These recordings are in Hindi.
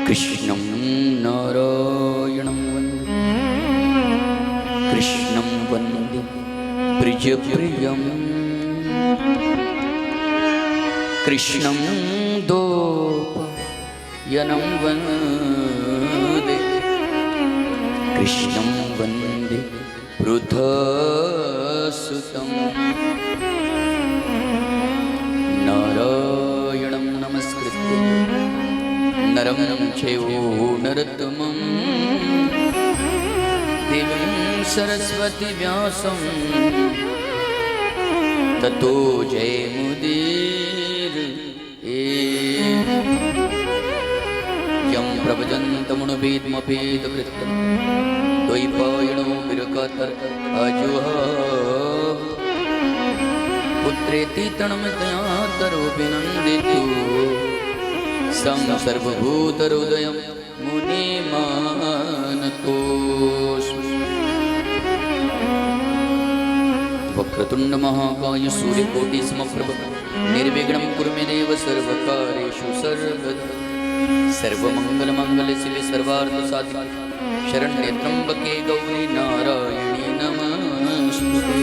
कृष्णं नारायणं वन्दे कृष्णं वन्दे प्रियप्रियं कृष्णं दोपयनं वन्दे कृष्णं वन्दे पृथसुतं नारायणं नमस्कृत्य नरं चैव नरोत्तमं देवीं सरस्वती व्यासं ततो जयमुदीरये। यं प्रभजन्तमनुपेदमपेदकृतं द्वैपायनो विरकातर अजुहाव पुत्रेति तन्मयतयातरोऽभिनन्दितो सं सर्वभूतहृदयं मुनिमानतोऽस्मि। वक्रतुण्ड महाकाय सूर्यकोटिसमप्रभ निर्विघ्नं कुरु मे देव सर्वकार्येषु सर्वदा। सर्वमङ्गलमङ्गलशिवे सर्वार्थसाधिके शरण्ये त्र्यम्बके गौरी नारायणी नमोस्तुते।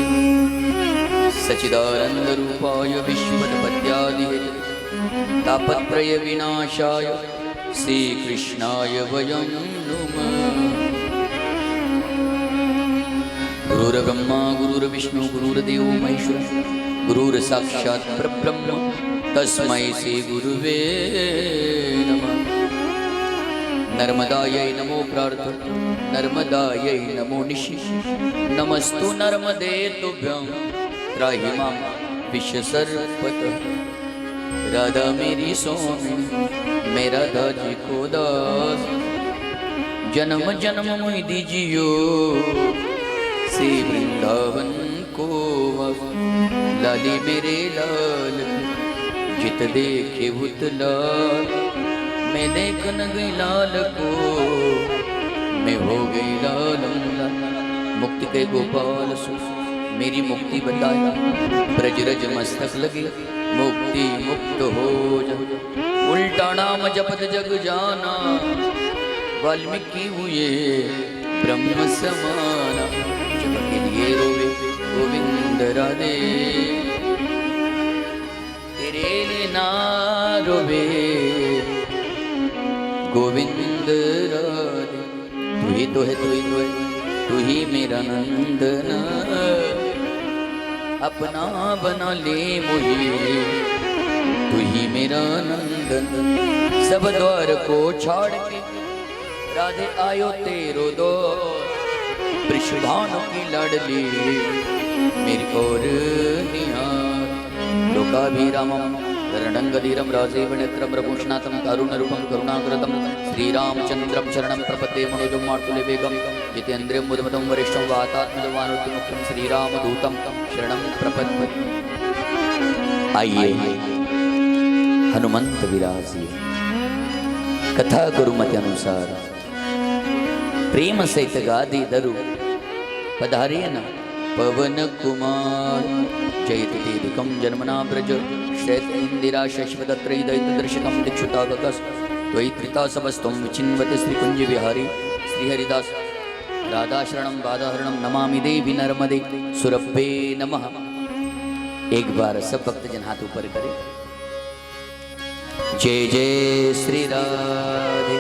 सच्चिदानन्दरूपाय विश्वोत्पत्त्यादिहेतवे तापत्रय विनाशाय श्रीकृष्णाय वयं नुमः। गुरुर्ब्रह्मा गुरुर्विष्णु गुरुर्देवो महेश्वरः गुरुर्साक्षात् परब्रह्म तस्मै श्री गुरुवे नमः। नर्मदायै नमो प्रार्थना नर्मदायै नमो निशि नमस्तु नर्मदे तुभ्यं त्राहि मां विश्वसर्वतः। राधा मेरी स्वामी मेरा दाजी को दास जन्म जन्म मोहि दीजियो श्री वृंदावन को वास। लाली मेरे लाल जित देखे उत लाल मैं देख न गई लाल को मैं हो गई लालम लाल। मुक्ति के गोपाल सु मेरी मुक्ति बताया ब्रज रज मस्तक लगे मुक्ति मुक्त हो जा। उल्टा नाम जपत जग जाना वाल्मीकि हुए ब्रह्म समाना। जग के लिए रोवे गोविंद राधे तेरे लिए ना रोवे गोविंद राधे। तू ही तो है तू ही तो है तू ही मेरा नंदना अपना बना ले मुझे तू ही मेरा नंदन। सब द्वार को छाड़ के राधे आयो तेरो दो वृषभानु की लाडली मेरी और निहार। लोकाभिरामं शरणंगधीरं राजेव नेत्रं प्रभूषणातं कारुण्यरूपं करुणाकृतं श्रीरामचन्द्रं शरणं प्रपद्ये मनोजं मातुलवेगं जितेन्द्रियं बुद्धिमतं वरिष्ठं वातात्मजवानोत्तमं श्रीरामदूतं शरणं प्रपद्ये। आइए हनुमंत विराजिए कथा गुरुमति अनुसार प्रेम सहित गादी दरु पधारिए न पवन कुमार। जयति देविकं जन्मना ब्रज श्रेत इंदिरा शश्वतत्रयी दैत्यदर्शकं दिक्षुतागकस् द्वैत्रिता सबस्त्वं विचिन्वते श्रीकुंज विहारी श्रीहरिदास राधाशरणं बाधाहरणं नमामि देवी नर्मदे सुरभ्ये नमः। एक बार सब भक्तजन हाथ ऊपर करें। जय जय श्री राधे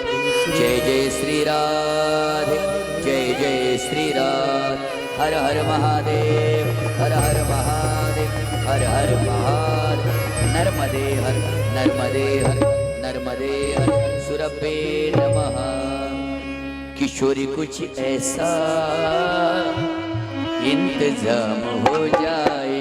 जय जय श्री राधे जय जय श्री राधे। हर हर महादेव हर हर महादेव हर हर महादेव। नर्मदे हर नर्मदे हर नर्मदे हर सुरभ्ये नमः। किशोरी कुछ ऐसा इंतजाम हो जाए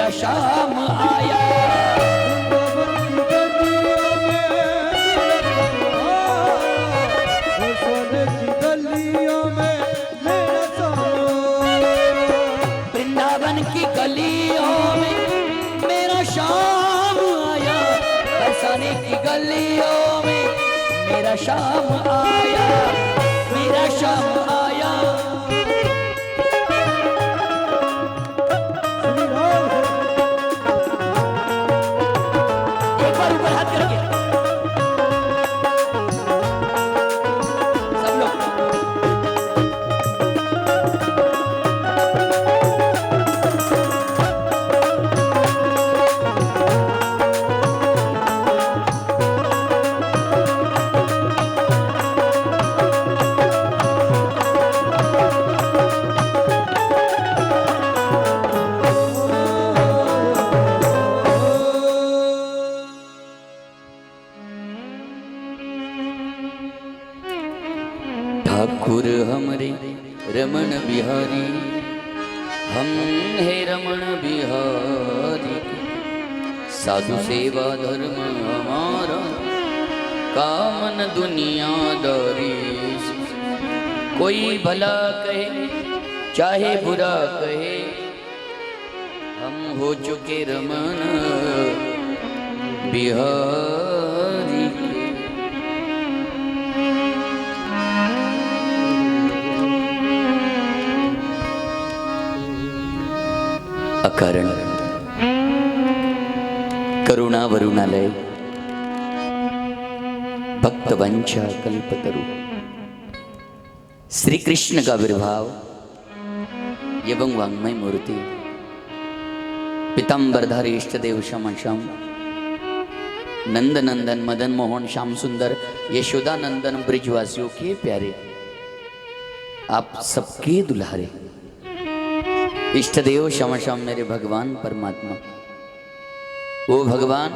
मेरा शाम आया। वृंदावन की गलियों में मेरा शाम आया, बरसाने की गलियों में मेरा शाम आया, मेरा शाम आया। एक बार ऊपर हाथ करके सब लोग। ठाकुर हमरे रमण बिहारी, हम है रमण बिहारी। साधु सेवा धर्म हमारा, कामन दुनियादारी। कोई भला कहे चाहे बुरा कहे, हम हो चुके रमण बिहारी। अकारण करुणा वरुणालय, भक्त वंशा कल्पतरु। श्री कृष्ण का आविर्भाव एवं वाङ्मय मूर्ति, पीताम्बरधारी इष्ट देव श्याम श्याम, नंद नंदन मदन मोहन श्याम सुंदर यशोदा नंदन ब्रिजवासियों के प्यारे, आप सबके दुल्हारे इष्ट देव श्याम श्याम मेरे भगवान परमात्मा, वो भगवान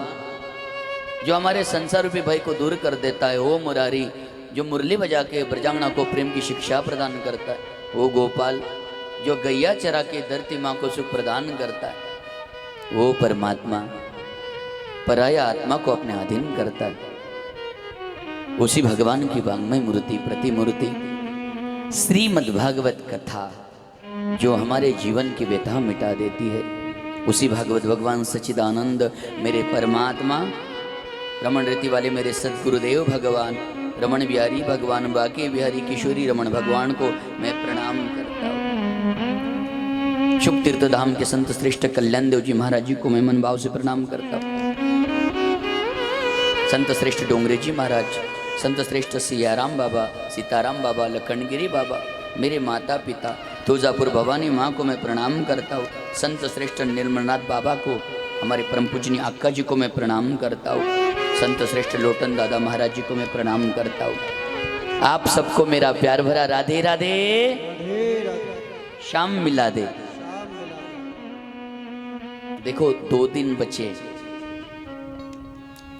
जो हमारे संसार रूपी भय को दूर कर देता है, वो मुरारी जो मुरली बजा के ब्रजांगना को प्रेम की शिक्षा प्रदान करता है, वो गोपाल जो गैया चरा के धरती माँ को सुख प्रदान करता है, वो परमात्मा पराया आत्मा को अपने अधीन करता है। उसी भगवान की वाङ्मय मूर्ति प्रतिमूर्ति श्रीमद्भागवत कथा जो हमारे जीवन की व्यथा मिटा देती है, उसी भागवत भगवान सच्चिदानंद मेरे परमात्मा, रमण रीति वाले मेरे सद्गुरुदेव भगवान रमण बिहारी भगवान, बाके बिहारी किशोरी रमण भगवान को मैं प्रणाम करता हूँ। शुभ तीर्थ धाम के संत श्रेष्ठ कल्याण देव जी महाराज जी को मैं मन भाव से प्रणाम करता हूँ। संत श्रेष्ठ डोंगरे जी महाराज, संत श्रेष्ठ सियाराम बाबा, सीताराम बाबा, लखनगिरी बाबा, मेरे माता पिता तुळजापुर भवानी माँ को मैं प्रणाम करता हूँ। संत श्रेष्ठ निर्मलनाथ बाबा को, हमारे परम पूजनीय अक्का जी को मैं प्रणाम करता हूँ। संत श्रेष्ठ लोटन दादा महाराज जी को मैं प्रणाम करता हूँ। आप सबको मेरा प्यार भरा राधे राधे, शाम मिला दे। देखो 2 दिन बचे,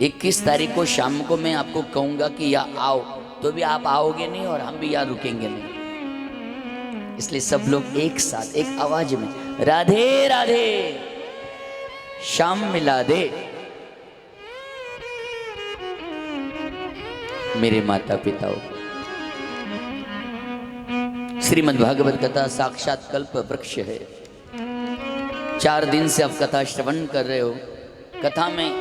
21 तारीख को शाम को मैं आपको कहूंगा कि या आओ, तो भी आप आओगे नहीं और हम भी यहाँ रुकेंगे नहीं। इसलिए सब लोग एक साथ एक आवाज में राधे राधे, शाम मिला दे। मेरे माता पिताओं, श्रीमद् भागवत कथा साक्षात कल्प वृक्ष है। 4 दिन से आप कथा श्रवण कर रहे हो। कथा में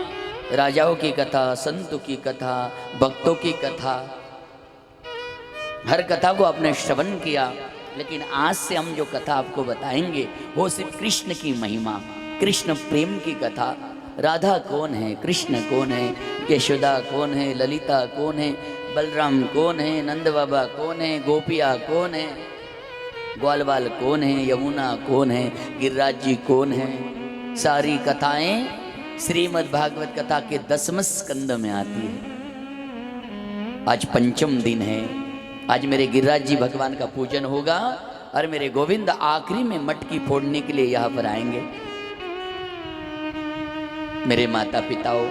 राजाओं की कथा, संतों की कथा, भक्तों की कथा, हर कथा को आपने श्रवण किया। लेकिन आज से हम जो कथा आपको बताएंगे वो सिर्फ कृष्ण की महिमा, कृष्ण प्रेम की कथा। राधा कौन है, कृष्ण कौन है, यशोदा कौन है, ललिता कौन है, बलराम कौन है, नंद बाबा कौन है, गोपिया कौन है, ग्वालवाल कौन है, यमुना कौन है, गिरिराज जी कौन है। सारी कथाएं श्रीमद् भागवत कथा के 10वें स्कंद में आती है। आज पंचम दिन है। आज मेरे गिरिराज जी भगवान का पूजन होगा और मेरे गोविंद आखिरी में मटकी फोड़ने के लिए यहाँ पर आएंगे। मेरे माता पिताओं,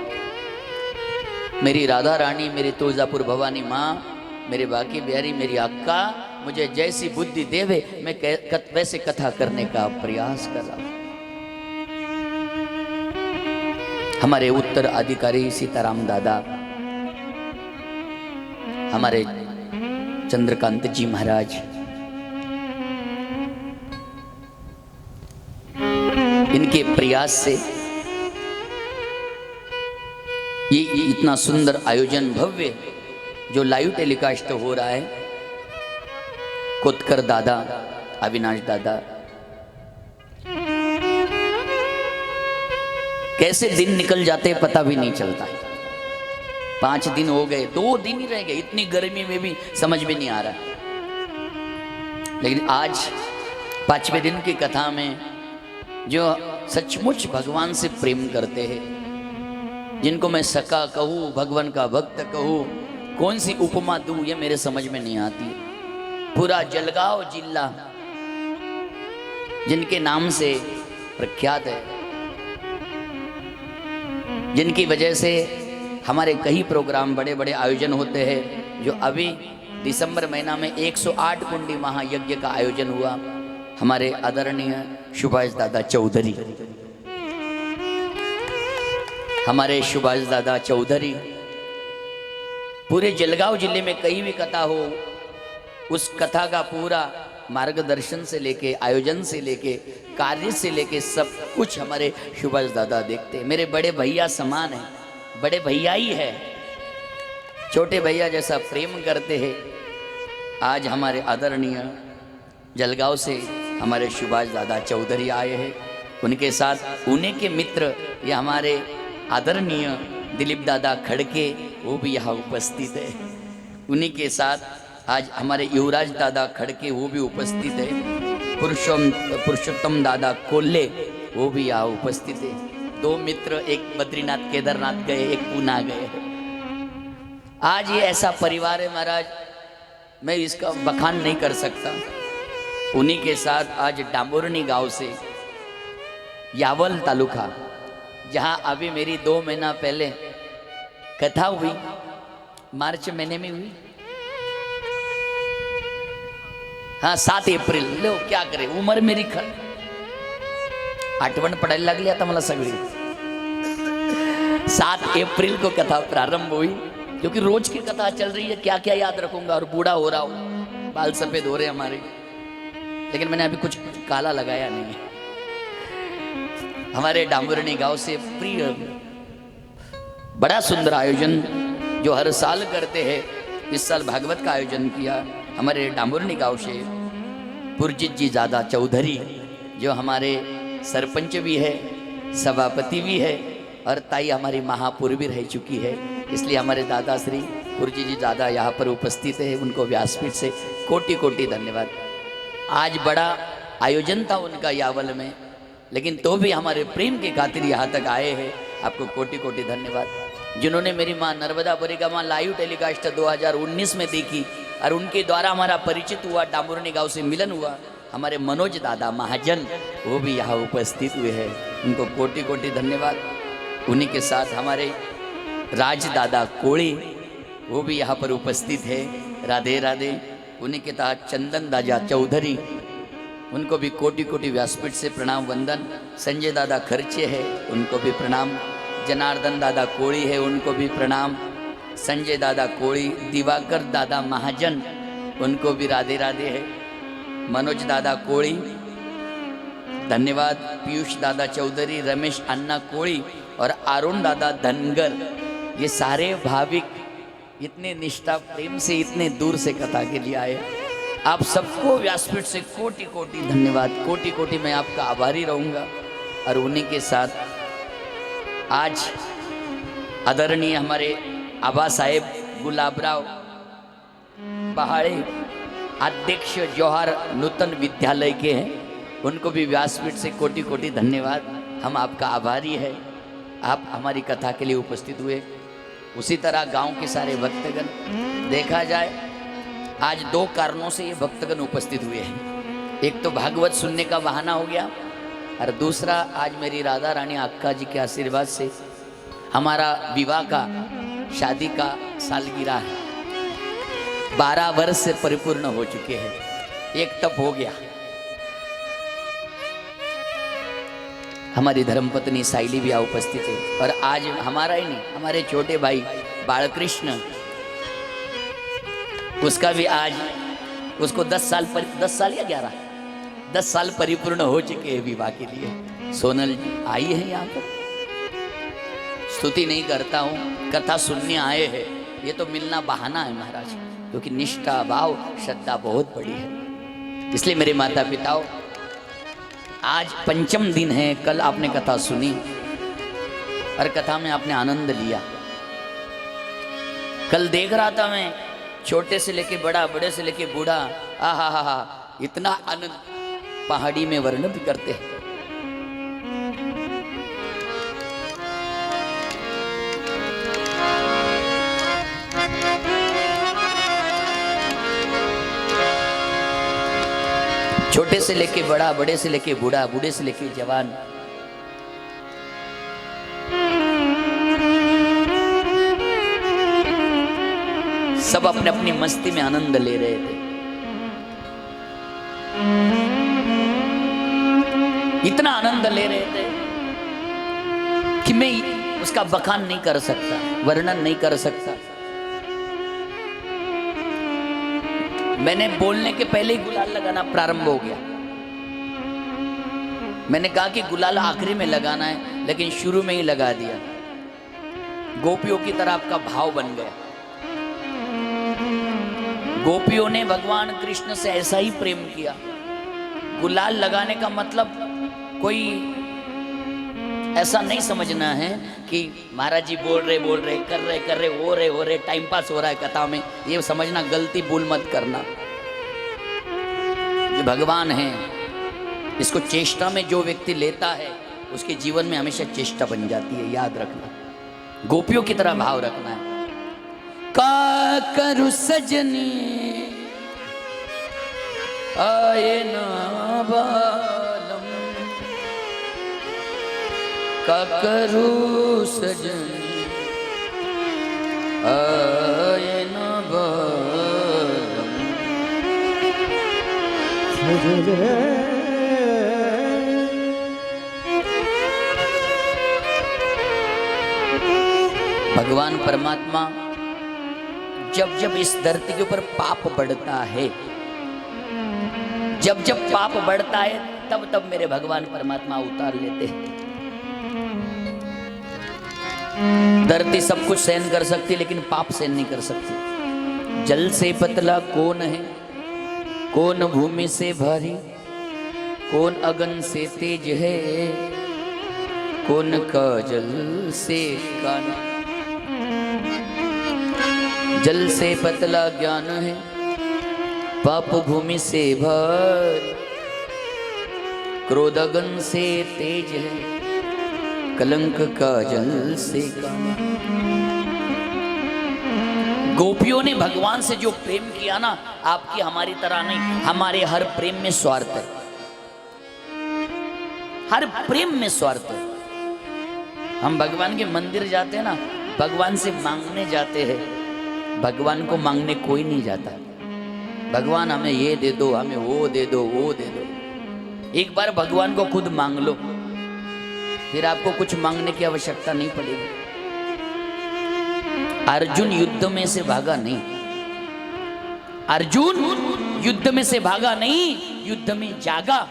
मेरी राधा रानी, मेरी तुळजापुर भवानी माँ, मेरे बाकी बिहारी, मेरी अक्का, मुझे जैसी बुद्धि देवे मैं वैसे कथा करने का प्रयास कर रहा हूँ। हमारे उत्तराधिकारी सीताराम दादा, हमारे चंद्रकांत जी महाराज, इनके प्रयास से ये इतना सुंदर आयोजन भव्य जो लाइव टेलीकास्ट हो रहा है, कोतकर दादा, अविनाश दादा, कैसे दिन निकल जाते पता भी नहीं चलता है। 5 दिन हो गए, 2 दिन ही रह गए, इतनी गर्मी में भी समझ में नहीं आ रहा। लेकिन आज 5वें दिन की कथा में जो सचमुच भगवान से प्रेम करते हैं, जिनको मैं सखा कहूँ, भगवान का भक्त कहूँ, कौन सी उपमा दूँ ये मेरे समझ में नहीं आती। पूरा जलगांव जिला जिनके नाम से प्रख्यात है, जिनकी वजह से हमारे कई प्रोग्राम बड़े बड़े आयोजन होते हैं। जो अभी दिसंबर महीना में 108 कुंडी महायज्ञ का आयोजन हुआ, हमारे आदरणीय सुभाष दादा चौधरी, हमारे सुभाष दादा चौधरी पूरे जलगांव जिले में कहीं भी कथा हो, उस कथा का पूरा मार्गदर्शन से लेके, आयोजन से लेके, कार्य से लेके सब कुछ हमारे सुभाष दादा देखते हैं। मेरे बड़े भैया समान है, बड़े भैया ही है, छोटे भैया जैसा प्रेम करते हैं। आज हमारे आदरणीय जलगांव से हमारे सुभाष दादा चौधरी आए हैं, उनके साथ उन्हीं के मित्र ये हमारे आदरणीय दिलीप दादा खड़के, वो भी यहाँ उपस्थित है। उन्हीं के साथ आज हमारे युवराज दादा खड़के, वो भी उपस्थित है। पुरुषोत्तम दादा कोल्ले, वो भी यहाँ उपस्थित है। 2 मित्र, एक बद्रीनाथ केदारनाथ गए, एक पूना गए। आज ये ऐसा परिवार है महाराज, मैं इसका बखान नहीं कर सकता। उन्हीं के साथ आज डांबोरनी गांव से यावल तालुका, जहां अभी मेरी 2 महीना पहले कथा हुई, मार्च महीने में हुई, हाँ 7 एप्रिल। लो क्या करे, उम्र मेरी आठवण पडायला लागली आता मला सगळी। 7 अप्रैल को कथा प्रारंभ हुई, क्योंकि रोज की कथा चल रही है, क्या क्या याद रखूंगा, और बूढ़ा हो रहा हूं, बाल सफेद हो रहे हमारे, लेकिन मैंने अभी कुछ काला लगाया नहीं है। हमारे डांबुरनी गांव से प्रिय बड़ा सुंदर आयोजन जो हर साल करते हैं, इस साल भागवत का आयोजन किया हमारे डांबुरनी गांव से पुरजीत जी दादा चौधरी, जो हमारे सरपंच भी है, सभापति भी है, और ताई हमारी महापौर भी रह चुकी है। इसलिए हमारे दादा श्री पुरजीत जी दादा यहाँ पर उपस्थित है, उनको व्यासपीठ से कोटि कोटि धन्यवाद। आज बड़ा आयोजन था उनका यावल में, लेकिन तो भी हमारे प्रेम के खातिर यहाँ तक आए हैं, आपको कोटि कोटि धन्यवाद। जिन्होंने मेरी माँ नर्मदा परिक्रमा लाइव टेलीकास्ट 2019 में देखी और उनके द्वारा हमारा परिचित हुआ, डांबुरनी गांव से मिलन हुआ, हमारे मनोज दादा महाजन, वो भी यहाँ उपस्थित हुए हैं, उनको कोटि कोटि धन्यवाद। उन्हीं के साथ हमारे राज दादा कोड़ी, वो भी यहाँ पर उपस्थित है, राधे राधे। उन्हीं के साथ चंदन दादा चौधरी, उनको भी कोटि कोटि व्यासपीठ से प्रणाम वंदन। संजय दादा खर्चे है, उनको भी प्रणाम। जनार्दन दादा कोड़ी है, उनको भी प्रणाम। संजय दादा कोड़ी, दिवाकर दादा महाजन, उनको भी राधे राधे है। मनोज दादा कोड़ी धन्यवाद। पीयूष दादा चौधरी, रमेश अन्ना कोड़ी और अरुण दादा धनगर, ये सारे भाविक इतने निष्ठा प्रेम से इतने दूर से कथा के लिए आए। आप सबको व्यासपीठ से कोटि कोटि धन्यवाद, कोटि कोटि मैं आपका आभारी रहूँगा। और उन्हीं के साथ आज आदरणीय हमारे आबा साहेब गुलाबराव पहाड़े, अध्यक्ष जौहर नूतन विद्यालय के हैं, उनको भी व्यासपीठ से कोटि कोटि धन्यवाद। हम आपका आभारी है, आप हमारी कथा के लिए उपस्थित हुए। उसी तरह गांव के सारे भक्तगण, देखा जाए आज 2 कारणों से ये भक्तगण उपस्थित हुए हैं। एक तो भागवत सुनने का बहाना हो गया, और दूसरा आज मेरी राधा रानी अक्का जी के आशीर्वाद से हमारा विवाह का, शादी का सालगिरह है। 12 वर्ष से परिपूर्ण हो चुके हैं, एक तप हो गया। हमारी धर्मपत्नी साइली भी यहाँ उपस्थित है। और आज हमारा ही नहीं, हमारे छोटे भाई बालकृष्ण, उसका भी आज, उसको 10 साल या 10 साल परिपूर्ण हो चुके हैं विवाह के लिए। सोनल आई है यहाँ पर, स्तुति नहीं करता हूँ, कथा सुनने आए हैं। ये तो मिलना बहाना है महाराज, क्योंकि निष्ठा भाव श्रद्धा बहुत बड़ी है। इसलिए मेरे माता पिताओं, आज पंचम दिन है। कल आपने कथा सुनी और कथा में आपने आनंद लिया। कल देख रहा था मैं, छोटे से लेके बड़ा, बड़े से लेके बूढ़ा, आहा हा हा, इतना आनंद पहाड़ी में वर्णन करते हैं। छोटे से लेके बड़ा, बड़े से लेके बूढ़ा, बूढ़े से लेके जवान, सब अपने अपनी मस्ती में आनंद ले रहे थे। इतना आनंद ले रहे थे कि मैं उसका बखान नहीं कर सकता, वर्णन नहीं कर सकता। मैंने बोलने के पहले ही गुलाल लगाना प्रारंभ हो गया। मैंने कहा कि गुलाल आखिरी में लगाना है, लेकिन शुरू में ही लगा दिया। गोपियों की तरह आपका भाव बन गया। गोपियों ने भगवान कृष्ण से ऐसा ही प्रेम किया। गुलाल लगाने का मतलब कोई ऐसा नहीं समझना है कि महाराज जी बोल रहे कर रहे हो रहे टाइम पास हो रहा है कथा में। ये समझना गलती, भूल मत करना। ये भगवान है, इसको चेष्टा में जो व्यक्ति लेता है उसके जीवन में हमेशा चेष्टा बन जाती है, याद रखना। गोपियों की तरह भाव रखना है। का करू सजनी आए ना बालम, का करू सजनी आए ना बालम। भगवान परमात्मा जब जब इस धरती के ऊपर पाप बढ़ता है, जब जब पाप बढ़ता है, तब तब मेरे भगवान परमात्मा उतार लेते हैं। धरती सब कुछ सहन कर सकती, लेकिन पाप सहन नहीं कर सकती। जल से पतला कौन है, कौन भूमि से भारी, कौन अगन से तेज है, कौन का जल से काना। जल से पतला ज्ञान है, पाप भूमि से भारी, क्रोध अगन से तेज है, कलंक का जल से काना। गोपियों ने भगवान से जो प्रेम किया ना, आपकी हमारी तरह नहीं। हमारे हर प्रेम में स्वार्थ है, हर प्रेम में स्वार्थ है। हम भगवान के मंदिर जाते हैं ना, भगवान से मांगने जाते हैं। भगवान को मांगने कोई नहीं जाता। भगवान हमें ये दे दो, हमें वो दे दो, वो दे दो। एक बार भगवान को खुद मांग लो, फिर आपको कुछ मांगने की आवश्यकता नहीं पड़ेगी। अर्जुन युद्ध में से भागा नहीं, अर्जुन युद्ध में से भागा नहीं, युद्ध में जागा।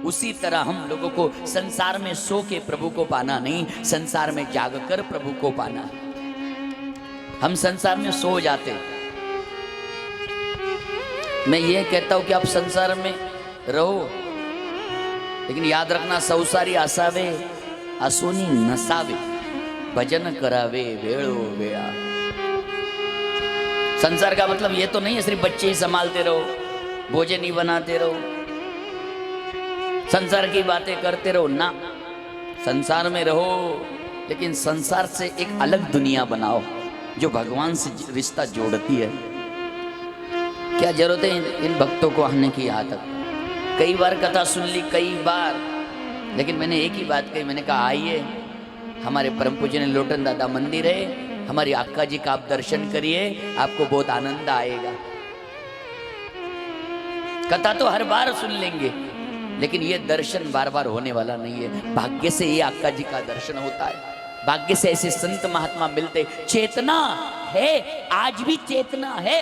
उसी तरह हम लोगों को संसार में सो के प्रभु को पाना नहीं, संसार में जागकर प्रभु को पाना है। हम संसार में सो जाते। मैं ये कहता हूं कि आप संसार में रहो, लेकिन याद रखना, संसारी आसावे आसोनी नसावे, भजन करावे वेळो वेळा। संसार का मतलब ये तो नहीं है सिर्फ बच्चे ही संभालते रहो, भोजन ही बनाते रहो, संसार की बातें करते रहो ना। संसार में रहो, लेकिन संसार से एक अलग दुनिया बनाओ जो भगवान से रिश्ता जोड़ती है। क्या जरूरत है इन भक्तों को आने की यहाँ तक? कई बार कथा सुन ली, कई बार, लेकिन मैंने एक ही बात कही। मैंने कहा आइए, हमारे परम पूज्य लोटन दादा मंदिर है, हमारी अक्का जी का आप दर्शन करिए, आपको बहुत आनंद आएगा। कथा तो हर बार सुन लेंगे, लेकिन ये दर्शन बार बार होने वाला नहीं है। भाग्य से ये अक्का जी का दर्शन होता है, भाग्य से ऐसे संत महात्मा मिलते। चेतना है, आज भी चेतना है।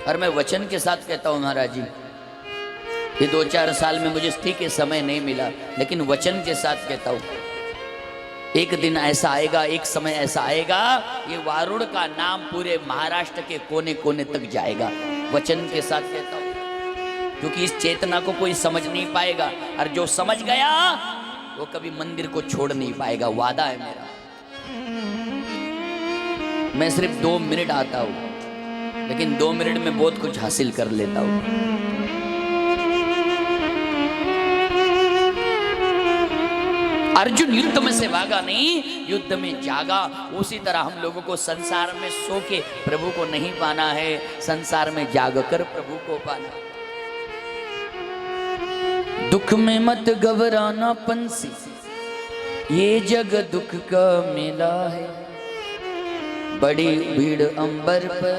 और मैं वचन के साथ कहता हूं महाराज जी, ये 2-4 साल में मुझे ठीक है समय नहीं मिला, लेकिन वचन के साथ कहता हूं, एक दिन ऐसा आएगा, एक समय ऐसा आएगा, ये वारुण का नाम पूरे महाराष्ट्र के कोने कोने तक जाएगा। वचन के साथ कहता हूं, क्योंकि इस चेतना को कोई समझ नहीं पाएगा, और जो समझ गया वो कभी मंदिर को छोड़ नहीं पाएगा, वादा है मेरा। मैं सिर्फ 2 मिनट आता हूं, लेकिन 2 मिनट में बहुत कुछ हासिल कर लेता हूं। अर्जुन युद्ध में से भागा नहीं, युद्ध में जागा। उसी तरह हम लोगों को संसार में सो के प्रभु को नहीं पाना है, संसार में जागकर प्रभु को पाना। दुख में मत घबराना पंछी, ये जग दुख का मेला है। बड़ी भीड़ अंबर पर,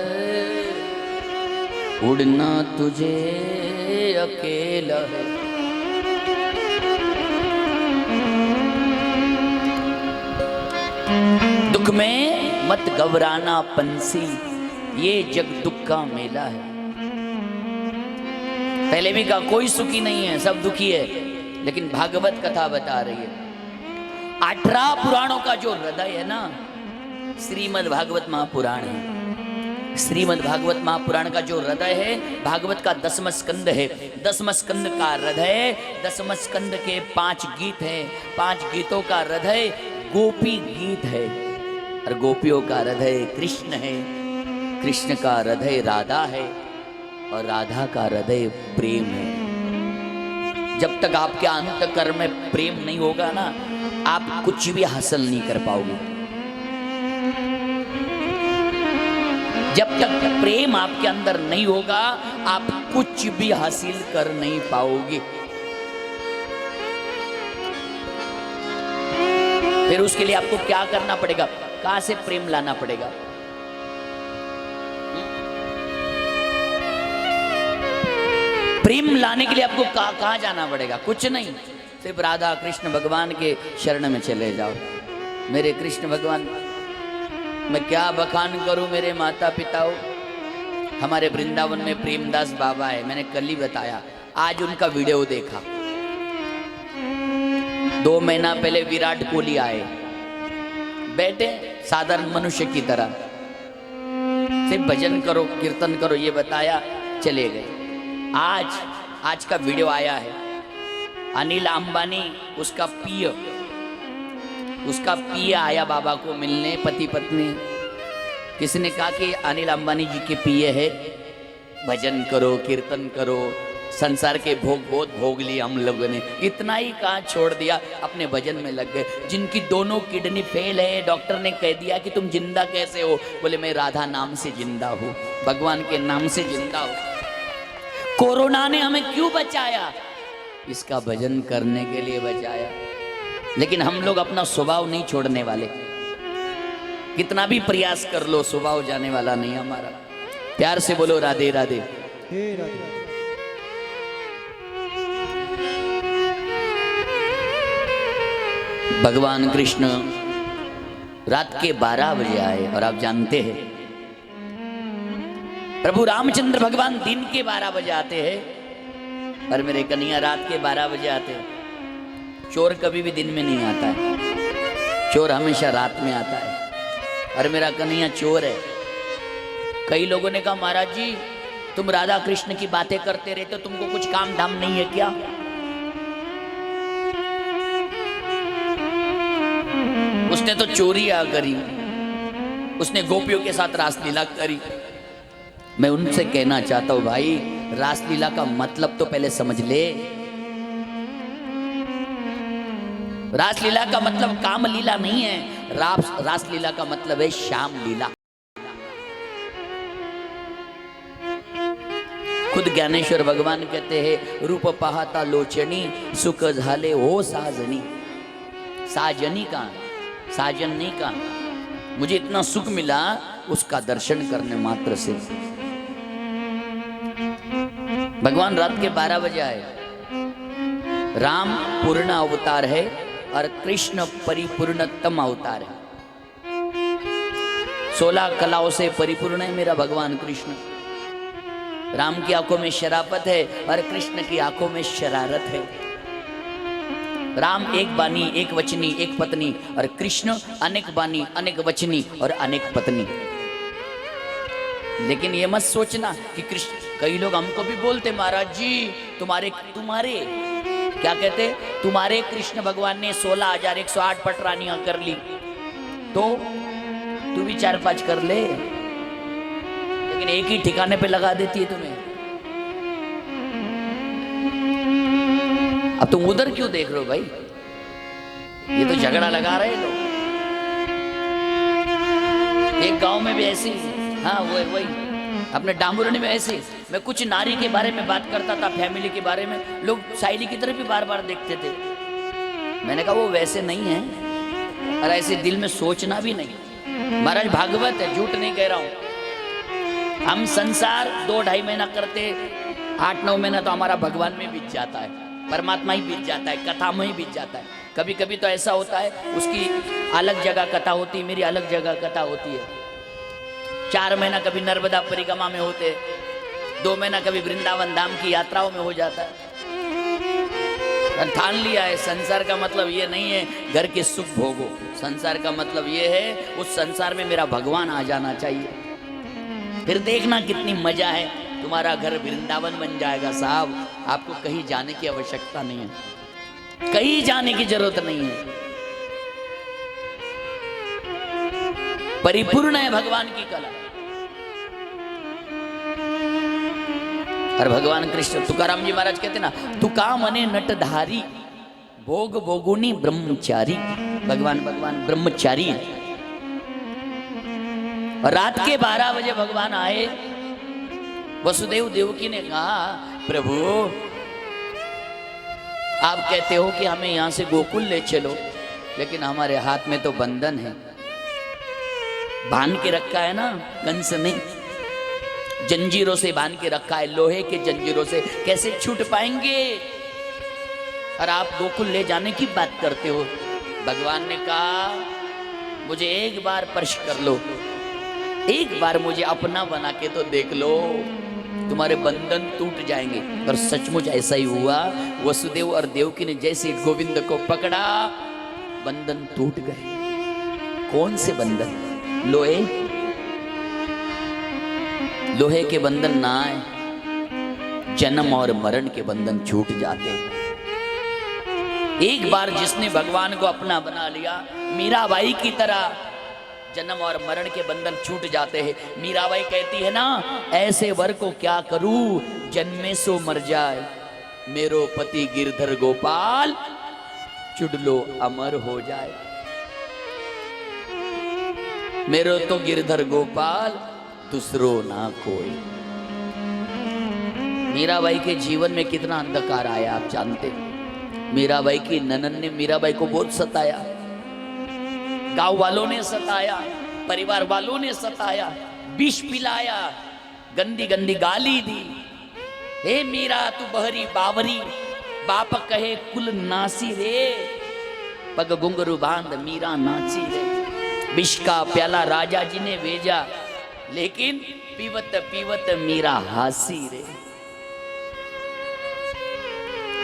उड़ना तुझे अकेला है। दुख में मत घबराना पंछी, ये जग दुख का मेला है। पहले भी कहा कोई सुखी नहीं है, सब दुखी है, लेकिन भागवत कथा बता रही है। 18 पुराणों का जो हृदय है ना, श्रीमद् भागवत महापुराण है। श्रीमद् भागवत महापुराण का जो हृदय है, भागवत का 10वां स्कंद है। 10वां स्कंद का हृदय, 10वां स्कंद के 5 गीत हैं। 5 गीतों का हृदय गोपी गीत है, और गोपियों का हृदय कृष्ण है, कृष्ण का हृदय राधा है, और राधा का हृदय प्रेम है। जब तक आपके अंतःकरण में प्रेम नहीं होगा ना, आप कुछ भी हासिल नहीं कर पाओगे। जब तक प्रेम आपके अंदर नहीं होगा, आप कुछ भी हासिल कर नहीं पाओगे। फिर उसके लिए आपको क्या करना पड़ेगा? कहां से प्रेम लाना पड़ेगा? प्रेम लाने के लिए आपको कहां जाना पड़ेगा? कुछ नहीं, सिर्फ राधा कृष्ण भगवान के शरण में चले जाओ। मेरे कृष्ण भगवान, मैं क्या बखान करूं मेरे माता पिताओं। हमारे वृंदावन में प्रेमदास बाबा है, मैंने कल ही बताया। आज उनका वीडियो देखा। 2 महीना पहले विराट कोहली आए, बैठे साधारण मनुष्य की तरह, सिर्फ भजन करो कीर्तन करो ये बताया, चले गए। आज का वीडियो आया है, अनिल अंबानी उसका पिय आया बाबा को मिलने, पति पत्नी। किसी ने कहा कि अनिल अंबानी जी के पिय है, भजन करो कीर्तन करो, संसार के भोग बहुत भोग लिए हम लोगों ने, इतना ही कहा छोड़ दिया, अपने भजन में लग गए। जिनकी दोनों किडनी फेल है, डॉक्टर ने कह दिया कि तुम जिंदा कैसे हो? बोले मैं राधा नाम से जिंदा हूँ, भगवान के नाम से जिंदा हूँ। कोरोना ने हमें क्यों बचाया? इसका भजन करने के लिए बचाया। लेकिन हम लोग अपना स्वभाव नहीं छोड़ने वाले, कितना भी प्रयास कर लो स्वभाव जाने वाला नहीं हमारा। प्यार से बोलो राधे राधे। भगवान कृष्ण रात के 12 बजे आए, और आप जानते हैं प्रभु रामचंद्र भगवान दिन के 12 बजे आते हैं, और मेरे कन्हैया रात के 12 बजे आते हैं। चोर कभी भी दिन में नहीं आता है, चोर हमेशा रात में आता है, और मेरा कन्हैया चोर है। कई लोगों ने कहा महाराज जी तुम राधा कृष्ण की बातें करते रहते हो, तुमको कुछ काम धाम नहीं है क्या? उसने तो चोरियां करी, उसने गोपियों के साथ रासलीला करी। मैं उनसे कहना चाहता हूं भाई, रासलीला का मतलब तो पहले समझ ले। रासलीला का मतलब काम लीला नहीं है, रासलीला का मतलब है श्याम लीला। खुद ज्ञानेश्वर भगवान कहते हैं, रूप पाहता लोचनी सुख झाले हो साजनी। साजनी का, साजन नहीं का। मुझे इतना सुख मिला उसका दर्शन करने मात्र से। भगवान रात के 12 बजे आए। राम पूर्ण अवतार है और कृष्ण परिपूर्णतम अवतार है। 16 कलाओं से परिपूर्ण है मेरा भगवान कृष्ण। राम की आंखों में शराफत है और कृष्ण की आंखों में शरारत है। राम एक बानी एक वचनी एक पत्नी और कृष्ण अनेक बानी अनेक वचनी और अनेक पत्नी। लेकिन ये मत सोचना कि कृष्ण, कई लोग हमको भी बोलते महाराज जी तुम्हारे क्या कहते, तुम्हारे कृष्ण भगवान ने 16,108 पटरानियां कर ली तो तू भी 4-5 कर ले, लेकिन एक ही ठिकाने पे लगा देती है तुम्हें। अब तुम उधर क्यों देख रहे हो भाई? ये तो झगड़ा लगा रहे लोग। एक गांव में भी ऐसी, हाँ वही अपने डामुरनी में ऐसी, मैं कुछ नारी के बारे में बात करता था, फैमिली के बारे में, लोग साइली की तरफ भी बार बार देखते थे। मैंने कहा वो वैसे नहीं है और ऐसे दिल में सोचना भी नहीं। महाराज भागवत है, झूठ नहीं कह रहा हूं। हम संसार 2-2.5 महीना करते, 8-9 महीना तो हमारा भगवान में बीत जाता है, परमात्मा ही बीत जाता है, कथा में ही बीत जाता है। कभी कभी तो ऐसा होता है उसकी अलग जगह कथा होती है, मेरी अलग जगह कथा होती है। 4 महीना कभी नर्मदा परिक्रमा में होते, 2 महीना कभी वृंदावन धाम की यात्राओं में हो जाता है। ठान लिया है संसार का मतलब ये नहीं है घर के सुख भोगो, संसार का मतलब ये है उस संसार में मेरा भगवान आ जाना चाहिए। फिर देखना कितनी मजा है, तुम्हारा घर वृंदावन बन जाएगा साहब। आपको कहीं जाने की आवश्यकता नहीं है, कहीं जाने की जरूरत नहीं है। परिपूर्ण है भगवान की कला। और भगवान कृष्ण, तुकाराम जी महाराज कहते ना, तुका मने नटधारी भोग भोगुनी ब्रह्मचारी। भगवान ब्रह्मचारी है। और रात के 12 बजे भगवान आए। वसुदेव देवकी ने कहा प्रभु आप कहते हो कि हमें यहां से गोकुल ले चलो, लेकिन हमारे हाथ में तो बंधन है, बांध के रखा है ना कंस ने, जंजीरों से बांध के रखा है, लोहे के जंजीरों से, कैसे छूट पाएंगे? और आप गोकुल ले जाने की बात करते हो। भगवान ने कहा मुझे एक बार स्पर्श कर लो, एक बार मुझे अपना बना के तो देख लो, तुम्हारे बंधन टूट जाएंगे। और सचमुच ऐसा ही हुआ। वसुदेव और देवकी ने जैसे गोविंद को पकड़ा, बंधन टूट गए। कौन से बंधन? लोहे के बंधन ना आए, जन्म और मरण के बंधन छूट जाते। एक बार जिसने भगवान को अपना बना लिया, मीराबाई की तरह जन्म और मरण के बंधन छूट जाते हैं। मीराबाई कहती है ना, ऐसे वर को क्या करूं, जन्मे सो मर जाए, मेरो पति गिरधर गोपाल चुड़लो अमर हो जाए। मेरो तो गिरधर गोपाल दूसरो ना कोई। मीराबाई के जीवन में कितना अंधकार आया आप जानते। मीराबाई की ननन ने मीराबाई को बहुत सताया, गांव वालों ने सताया, परिवार वालों ने सताया, विष पिलाया, गंदी गंदी गाली दी। हे मीरा तू बहरी बावरी, बाप कहे कुल नासी रे, पग घुंघरू बांध मीरा नाची रे। विष का प्याला राजा जी ने भेजा, लेकिन पीवत पीवत मीरा हासी रे।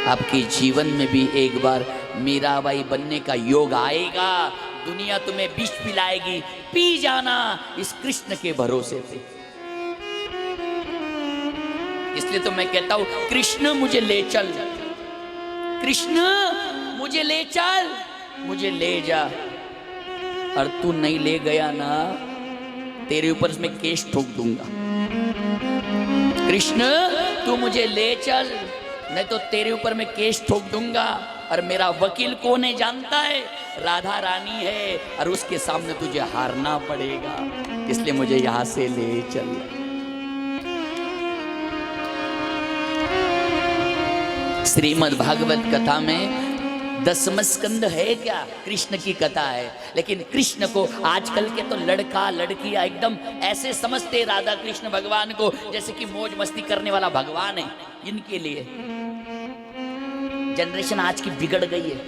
आपके जीवन में भी एक बार मीराबाई बनने का योग आएगा। दुनिया तुम्हें विष पिलाएगी, पी जाना इस कृष्ण के भरोसे पे। इसलिए तो मैं कहता हूं, कृष्ण मुझे ले चल, कृष्ण मुझे ले चल, मुझे ले जा। और तू नहीं ले गया ना, तेरे ऊपर मैं केस ठोक दूंगा। कृष्ण तू मुझे ले चल, नहीं तो तेरे ऊपर मैं केस ठोक दूंगा। और मेरा वकील कौन है जानता है? राधा रानी है, और उसके सामने तुझे हारना पड़ेगा। इसलिए मुझे यहां से ले चल। श्रीमद् भागवत कथा में 10वां स्कंद है क्या? कृष्ण की कथा है। लेकिन कृष्ण को आजकल के तो लड़का लड़कियां एकदम ऐसे समझते राधा कृष्ण भगवान को जैसे कि मौज मस्ती करने वाला भगवान है। इनके लिए जनरेशन आज की बिगड़ गई है,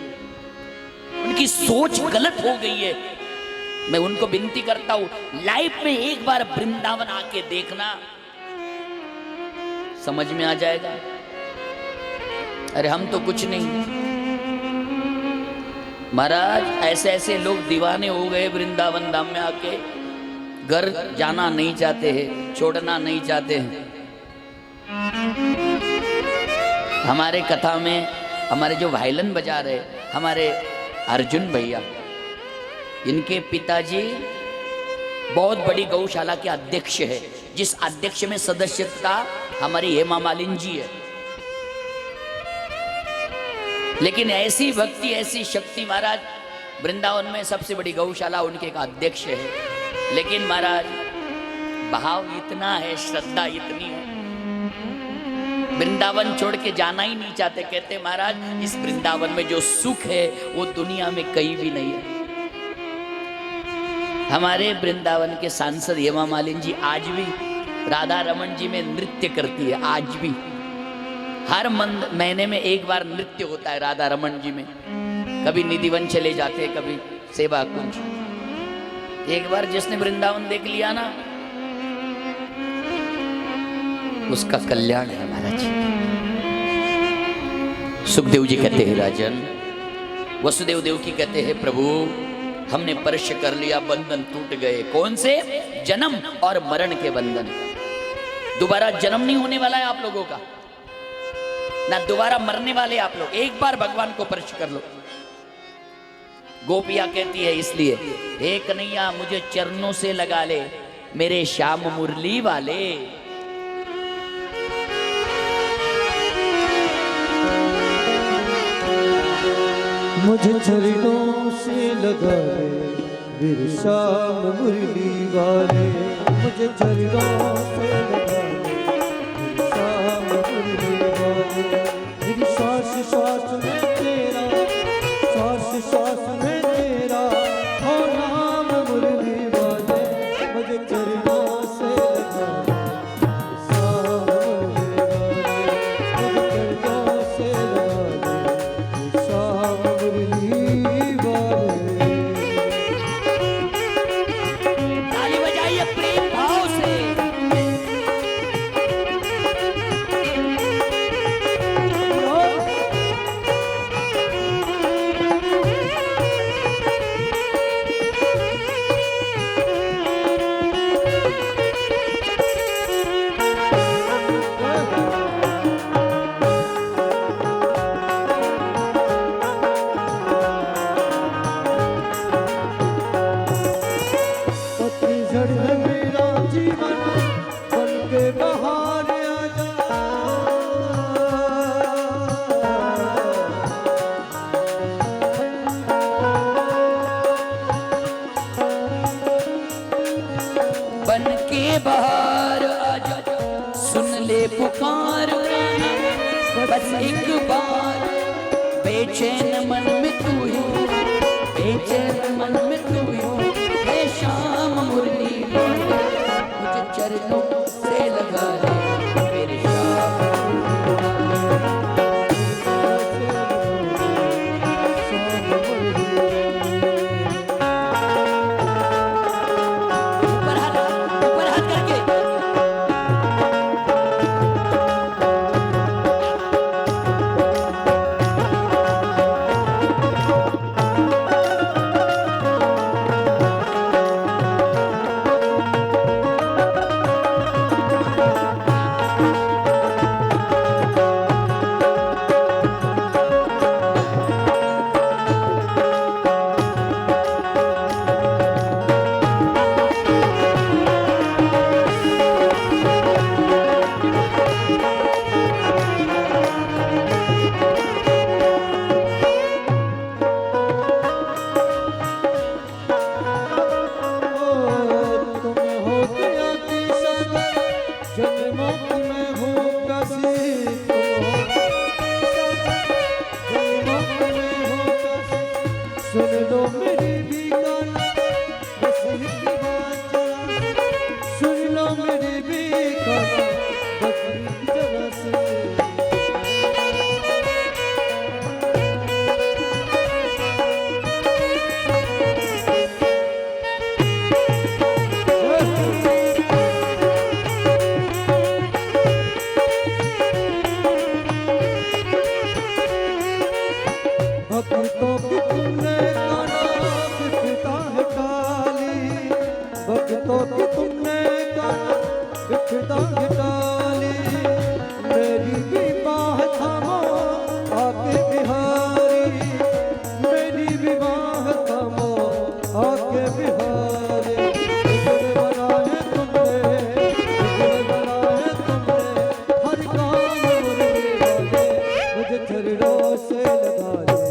उनकी सोच गलत हो गई है। मैं उनको विनती करता हूं, लाइफ में एक बार वृंदावन आके देखना, समझ में आ जाएगा। अरे हम तो कुछ नहीं महाराज, ऐसे ऐसे लोग दीवाने हो गए वृंदावन धाम में आके, घर जाना नहीं चाहते हैं, छोड़ना नहीं चाहते हैं। हमारे कथा में हमारे जो वायलिन बजा रहे हमारे अर्जुन भैया, इनके पिताजी बहुत बड़ी गौशाला के अध्यक्ष है, जिस अध्यक्ष में सदस्यता हमारी हेमा मालिनी जी है। लेकिन ऐसी भक्ति ऐसी शक्ति महाराज, वृंदावन में सबसे बड़ी गौशाला उनके का अध्यक्ष है। लेकिन महाराज भाव इतना है, श्रद्धा इतनी है, वृंदावन छोड़ के जाना ही नहीं चाहते। कहते महाराज इस वृंदावन में जो सुख है वो दुनिया में कहीं भी नहीं है। हमारे वृंदावन के सांसद हेमा मालिनी जी आज भी राधा रमन जी में नृत्य करती है। आज भी हर महीने में एक बार नृत्य होता है राधा रमन जी में। कभी निधिवन चले जाते हैं, कभी सेवा कुंज। एक बार जिसने वृंदावन देख लिया ना, उसका कल्याण है महाराज। सुखदेव जी कहते हैं राजन, वसुदेव देव की कहते हैं प्रभु हमने स्पर्श कर लिया, बंधन टूट गए। कौन से? जन्म और मरण के बंधन। दोबारा जन्म नहीं होने वाला है आप लोगों का, ना दोबारा मरने वाले आप लोग। एक बार भगवान को स्पर्श कर लो। गोपिया कहती है इसलिए, हे कन्हैया मुझे चरणों से लगा ले मेरे श्याम मुरली वाले। मुझे चरणों से लगा ले मेरे श्याम मुरली वाले। मुझे चरणों से लगा ले मेरे श्याम मुरली वाले। मेरी सांस सांस में तेरा, सांस सांस में तेरा हो नाम मुरली वाले। मुझे चरणों से लगा ले श्याम मुरली वाले। मुझे चरणों से लगा ले श्याम मुरली वाले। ताली बजाइए प्रेम भाव से। पतझड़ है मेरा जीवन, बन के बहार आजा। बन के बाहर आजा, सुन ले पुकार गाना, बस एक बार। बेचैन मन में तू ही, बेचैन मन में तू ही, हे श्याम मुरली वाले। मुझे चरणों से लगा ले मेरे श्याम। ऊपर हाथ करके सुन लो मेरी भी गाना बस एक बात जरा सुन लो मेरी भी गाना बस एक जरा से भक्तों की तुमने गाना बिकता है डाली भक्तों की तुमने गाना बिकता है डाली मेरी भी बाह थामो आके बिहारी मेरी भी बाह थामो आके बिहारी बिगड़ बनाए तुमने हर काम मुझे वाले मुझे चरणों से लगा ले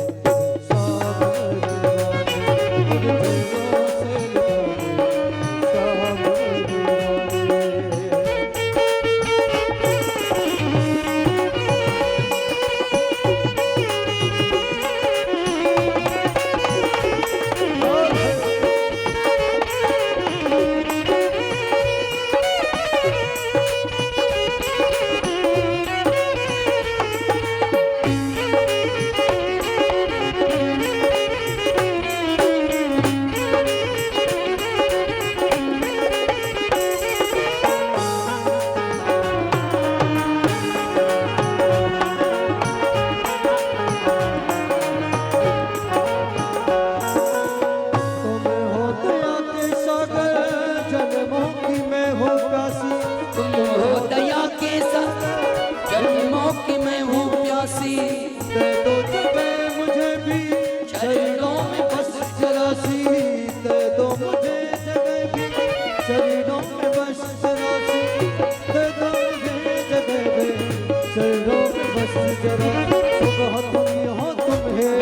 जन्मों की मैं हूँ प्यासी दे दो जबे मुझे भी चरणों में बस जरासी दे दो मुझे जगह भी चरणों में बस जरासी दे दो मुझे जगह भी चरणों में बस जरा सुबह तुम हो तुम्हें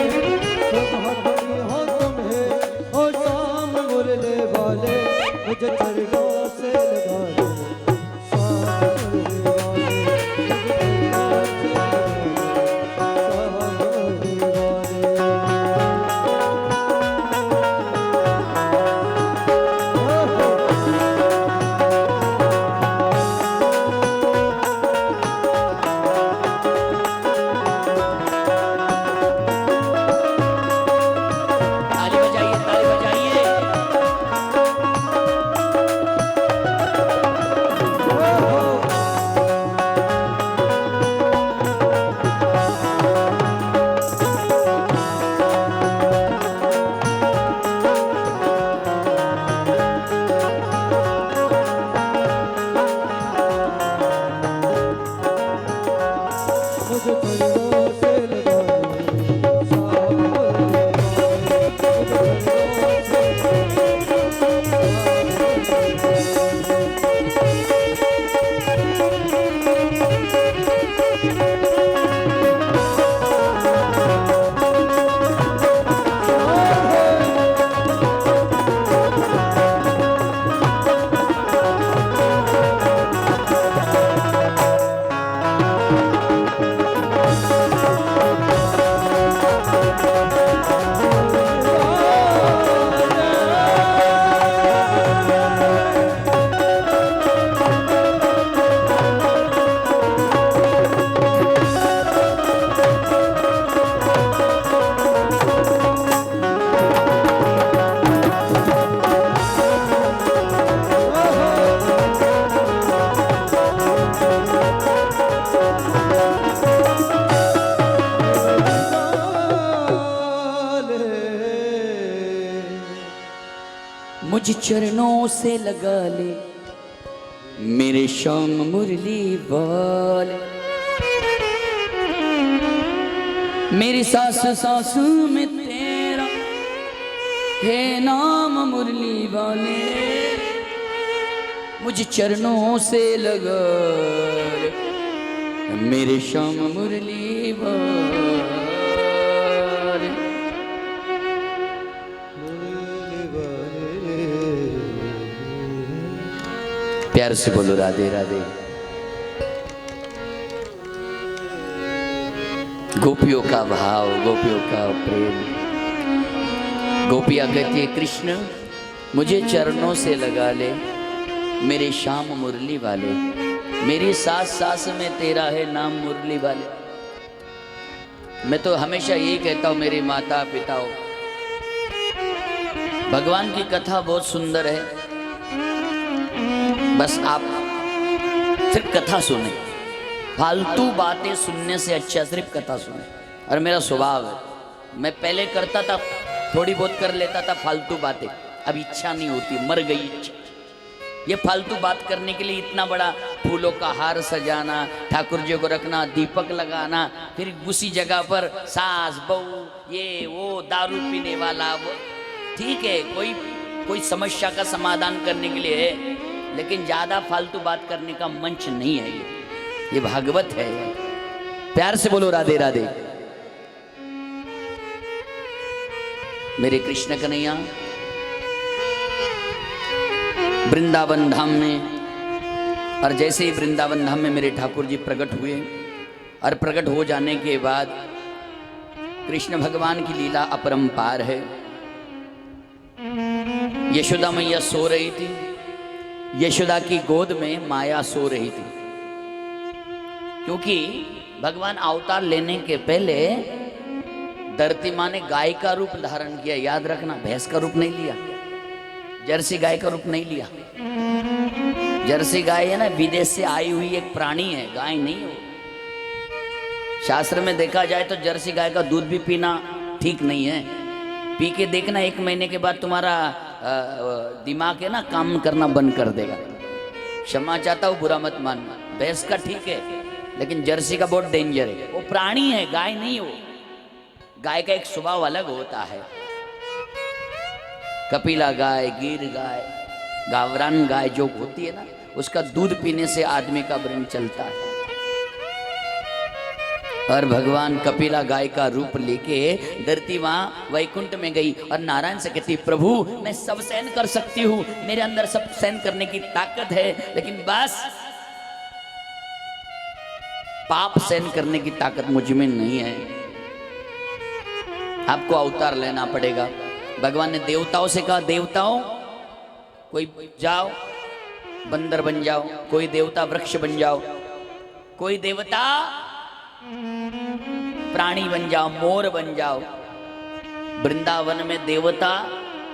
सुबह तुम हो तुम्हें ओ शाम मुरले वाले मुझे चरणों से लगा दो मुझ चरणों से लगा ले मेरे श्याम मुरली वाले मेरी सास सास में तेरा है नाम मुरली वाले मुझ चरणों से लगा ले मेरे श्याम मुरली वाले प्यार से बोलो राधे राधे। गोपियों का भाव, गोपियों का प्रेम गोपिया कहती है कृष्ण मुझे चरणों से लगा ले, मेरे श्याम मुरली वाले, मेरी सास सास में तेरा है नाम मुरली वाले। मैं तो हमेशा यही कहता हूँ मेरे माता पिताओं, भगवान की कथा बहुत सुंदर है, बस आप सिर्फ कथा सुने, फालतू बातें सुनने से अच्छा सिर्फ कथा सुने। और मेरा स्वभाव है, मैं पहले करता था, थोड़ी बहुत कर लेता था फालतू बातें, अब इच्छा नहीं होती, मर गई इच्छा। ये फालतू बात करने के लिए इतना बड़ा फूलों का हार सजाना, ठाकुर जी को रखना, दीपक लगाना, फिर उसी जगह पर सास बहू ये वो दारू पीने वाला, वो ठीक है, कोई समस्या का समाधान करने के लिए है, लेकिन ज्यादा फालतू बात करने का मंच नहीं है ये भागवत है। प्यार से बोलो राधे राधे। मेरे कृष्ण कन्हैया वृंदावन धाम में, और जैसे ही वृंदावन धाम में मेरे ठाकुर जी प्रकट हुए, और प्रकट हो जाने के बाद कृष्ण भगवान की लीला अपरंपार है। यशोदा मैया सो रही थी, यशोदा की गोद में माया सो रही थी, क्योंकि भगवान अवतार लेने के पहले धरती माँ ने गाय का रूप धारण किया। याद रखना, भैंस का रूप नहीं लिया, जर्सी गाय का रूप नहीं लिया। जर्सी गाय है ना, विदेश से आई हुई एक प्राणी है, गाय नहीं हो। शास्त्र में देखा जाए तो जर्सी गाय का दूध भी पीना ठीक नहीं है। पी के देखना, 1 महीने के बाद तुम्हारा दिमाग है ना काम करना बंद कर देगा। क्षमा चाहता हूँ, बुरा मत मानना। भैंस का ठीक है, लेकिन जर्सी का बहुत डेंजर है। वो प्राणी है, गाय नहीं हो। गाय का एक स्वभाव अलग होता है। कपिला गाय, गिर गाय, गावरान गाय जो होती है ना, उसका दूध पीने से आदमी का ब्रेन चलता है। और भगवान कपिला गाय का रूप लेके धरती वहां वैकुंठ में गई और नारायण से कहती, प्रभु मैं सब सहन कर सकती हूँ, मेरे अंदर सब सहन करने की ताकत है, लेकिन बस पाप सहन करने की ताकत मुझ में नहीं है। आपको अवतार लेना पड़ेगा। भगवान ने देवताओं से कहा, देवताओं कोई जाओ बंदर बन जाओ, कोई देवता वृक्ष बन जाओ, कोई देवता प्राणी बन जाओ, मोर बन जाओ। वृंदावन में देवता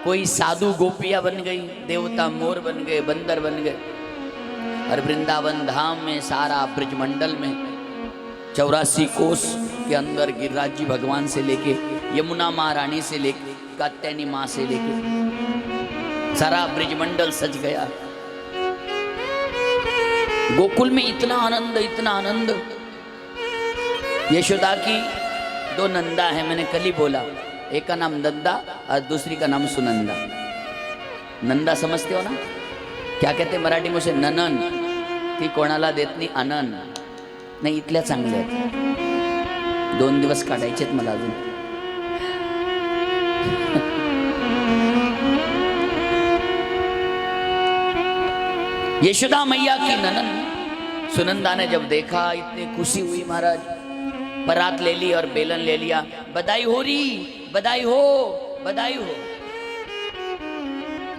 कोई साधु गोपियां बन गई, देवता मोर बन गए, बंदर बन गए। और वृंदावन धाम में सारा ब्रजमंडल में 84 कोस के अंदर गिरिराज जी भगवान से लेके यमुना महारानी से लेके कात्यायनी माँ से लेके सारा ब्रजमंडल सज गया। गोकुल में इतना आनंद, इतना आनंद। यशोदा की 2 नंदा है, मैंने कल ही बोला, एक का नाम नंदा और दूसरी का नाम सुनंदा। नंदा समझते हो ना, क्या कहते मराठी में उसे? ननन। ती कोणाला देत नाही आनंद. नाही, इथल्या चांगल्या आहेत. 2 दिवस काढायचेत मला अजून. यशोदा मैया की ननन सुनंदा ने जब देखा, इतनी खुशी हुई महाराज, परात ले ली और बेलन ले लिया। बधाई हो रही, बधाई हो, बधाई हो।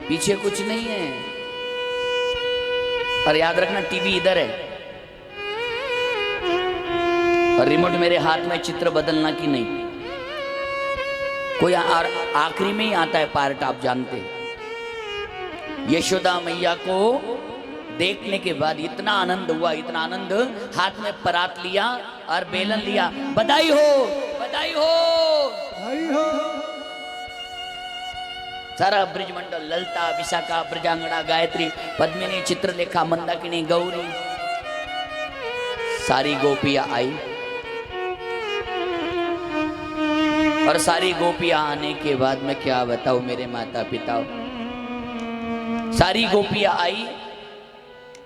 पीछे कुछ नहीं है। और याद रखना, टीवी इधर है और रिमोट मेरे हाथ में। चित्र बदलना की नहीं, कोई आखिरी में ही आता है पार्ट, आप जानते हैं। यशोदा मैया को देखने के बाद इतना आनंद हुआ, इतना आनंद, हाथ में परात लिया और बेलन लिया। बधाई हो, बधाई हो, बधाई हो। सारा ब्रजमंडल, ललता, विशाखा, ब्रजांगना, गायत्री, पद्मिनी, चित्रलेखा, मंदाकिनी, गौरी, सारी गोपियां आई। और सारी गोपियां आने के बाद मैं क्या बताऊं मेरे माता पिता, सारी गोपियां आई।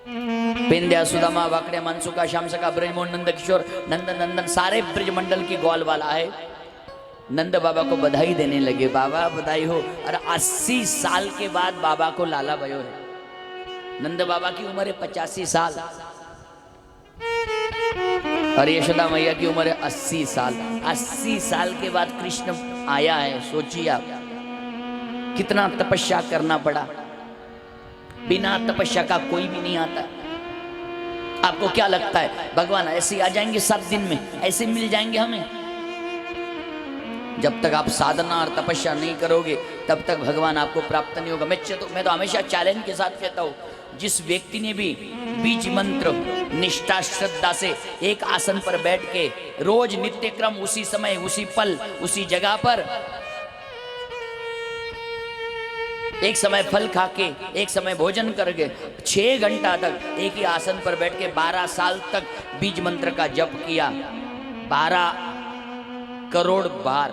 पेंद्या, सुदामा, वाकड्या, मनसुका, श्यामसका, ब्रजमोहन, नंद किशोर, नंद नंदन, सारे ब्रजमंडल की ग्वाल वाला है। नंद बाबा को बधाई देने लगे, बाबा बधाई हो। और 80 साल के बाद बाबा को लाला भयो है। नंद बाबा की उम्र है 85 साल और यशोदा मैया की उम्र है 80 साल। 80 साल के बाद कृष्ण आया है, सोचिए आप। कितना तपस्या करना पड़ा। बिना तपस्या का कोई भी नहीं आता। आपको क्या लगता है भगवान ऐसे ही आ जाएंगे 7 दिन में, ऐसे मिल जाएंगे हमें? जब तक आप साधना और तपस्या नहीं करोगे तब तक भगवान आपको प्राप्त नहीं होगा। मैं तो हमेशा चैलेंज के साथ कहता हूँ, जिस व्यक्ति ने भी बीज मंत्र निष्ठा श्रद्धा से एक आसन पर बैठ के रोज नित्य क्रम उसी समय उसी पल उसी जगह पर एक समय फल खा के एक समय भोजन करके 6 घंटा तक एक ही आसन पर बैठ के 12 साल तक बीज मंत्र का जप किया 12 करोड़ बार,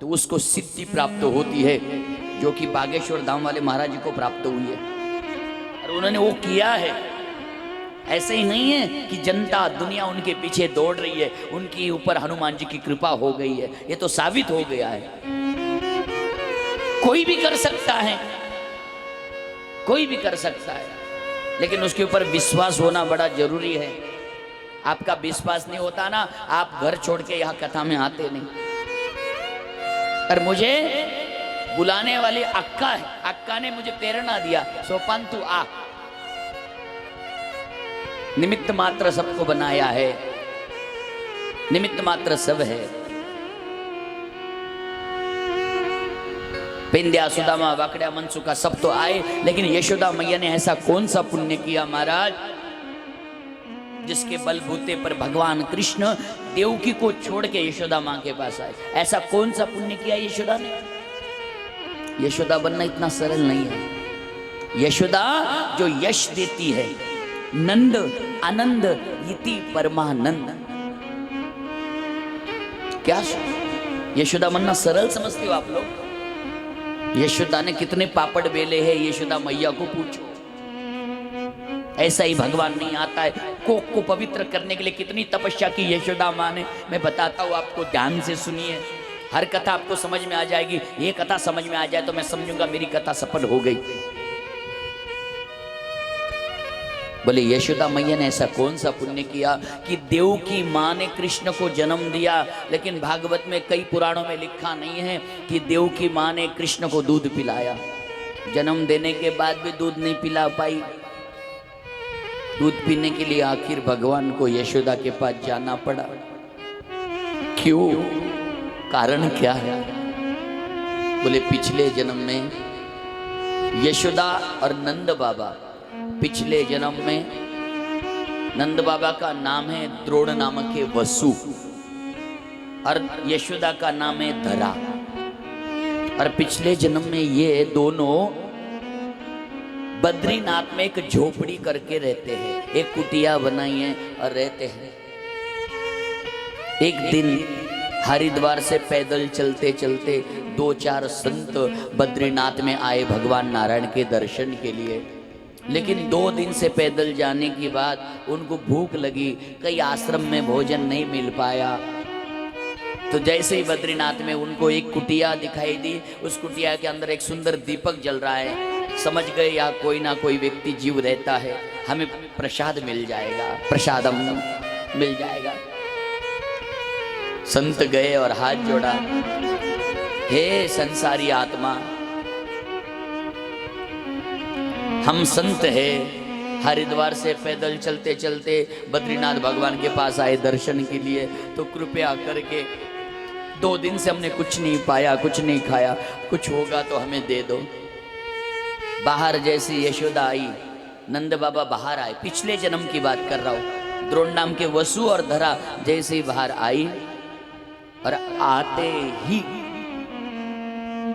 तो उसको सिद्धि प्राप्त होती है, जो कि बागेश्वर धाम वाले महाराज जी को प्राप्त हुई है। और उन्होंने वो किया है। ऐसे ही नहीं है कि जनता दुनिया उनके पीछे दौड़ रही है, उनके ऊपर हनुमान जी की कृपा हो गई है। ये तो साबित हो गया है। कोई भी कर सकता है, कोई भी कर सकता है, लेकिन उसके ऊपर विश्वास होना बड़ा जरूरी है। आपका विश्वास नहीं होता ना, आप घर छोड़ के यहाँ कथा में आते नहीं। और मुझे बुलाने वाली अक्का है, अक्का ने मुझे प्रेरणा दिया, सोपान तू आ। निमित्त मात्र सबको बनाया है, निमित्त मात्र सब है। पेंद्या सुदामा वाकड्या मनसुखा सब तो आए, लेकिन यशोदा मैया ने ऐसा कौन सा पुण्य किया महाराज, जिसके बलबूते पर भगवान कृष्ण देवकी को छोड़ के यशोदा मां के पास आए? ऐसा कौन सा पुण्य किया यशोदा ने? यशोदा बनना इतना सरल नहीं है। यशोदा जो यश देती है, नंद आनंद इति परमानंद, क्या यशोदा बनना सरल समझते हो आप लोग? यशोदा ने कितने पापड़ बेले हैं, यशोदा मैया को पूछो। ऐसा ही भगवान नहीं आता है। कोक को पवित्र करने के लिए कितनी तपस्या की यशोदा माँ ने। मैं बताता हूँ आपको, ध्यान से सुनिए, हर कथा आपको समझ में आ जाएगी। ये कथा समझ में आ जाए तो मैं समझूंगा मेरी कथा सफल हो गई। बोले यशोदा मैया ने ऐसा कौन सा पुण्य किया कि देव की माँ ने कृष्ण को जन्म दिया, लेकिन भागवत में कई पुराणों में लिखा नहीं है कि देव की माँ ने कृष्ण को दूध पिलाया। जन्म देने के बाद भी दूध नहीं पिला पाई। दूध पीने के लिए आखिर भगवान को यशोदा के पास जाना पड़ा। क्यों? कारण क्या है? बोले पिछले जन्म में यशोदा और नंद बाबा, पिछले जन्म में नंद बाबा का नाम है द्रोण नामक के वसु और यशोदा का नाम है धरा। और पिछले जन्म में ये दोनों बद्रीनाथ में एक झोपड़ी करके रहते हैं, एक कुटिया बनाई है और रहते हैं। एक दिन हरिद्वार से पैदल चलते चलते 2-4 संत बद्रीनाथ में आए भगवान नारायण के दर्शन के लिए। लेकिन 2 दिन से पैदल जाने के बाद उनको भूख लगी, कई आश्रम में भोजन नहीं मिल पाया। तो जैसे ही बद्रीनाथ में उनको एक कुटिया दिखाई दी, उस कुटिया के अंदर एक सुंदर दीपक जल रहा है। समझ गए या कोई ना कोई व्यक्ति जीव रहता है, हमें प्रसाद मिल जाएगा, प्रसादम मिल जाएगा। संत गए और हाथ जोड़ा, हे संसारी आत्मा, हम संत हैं, हरिद्वार से पैदल चलते चलते बद्रीनाथ भगवान के पास आए दर्शन के लिए, तो कृपया करके 2 दिन से हमने कुछ नहीं पाया, कुछ नहीं खाया, कुछ होगा तो हमें दे दो। बाहर जैसी यशोदा आई, नंद बाबा बाहर आए, पिछले जन्म की बात कर रहा हूँ। द्रोण नाम के वसु और धरा जैसे ही बाहर आई और आते ही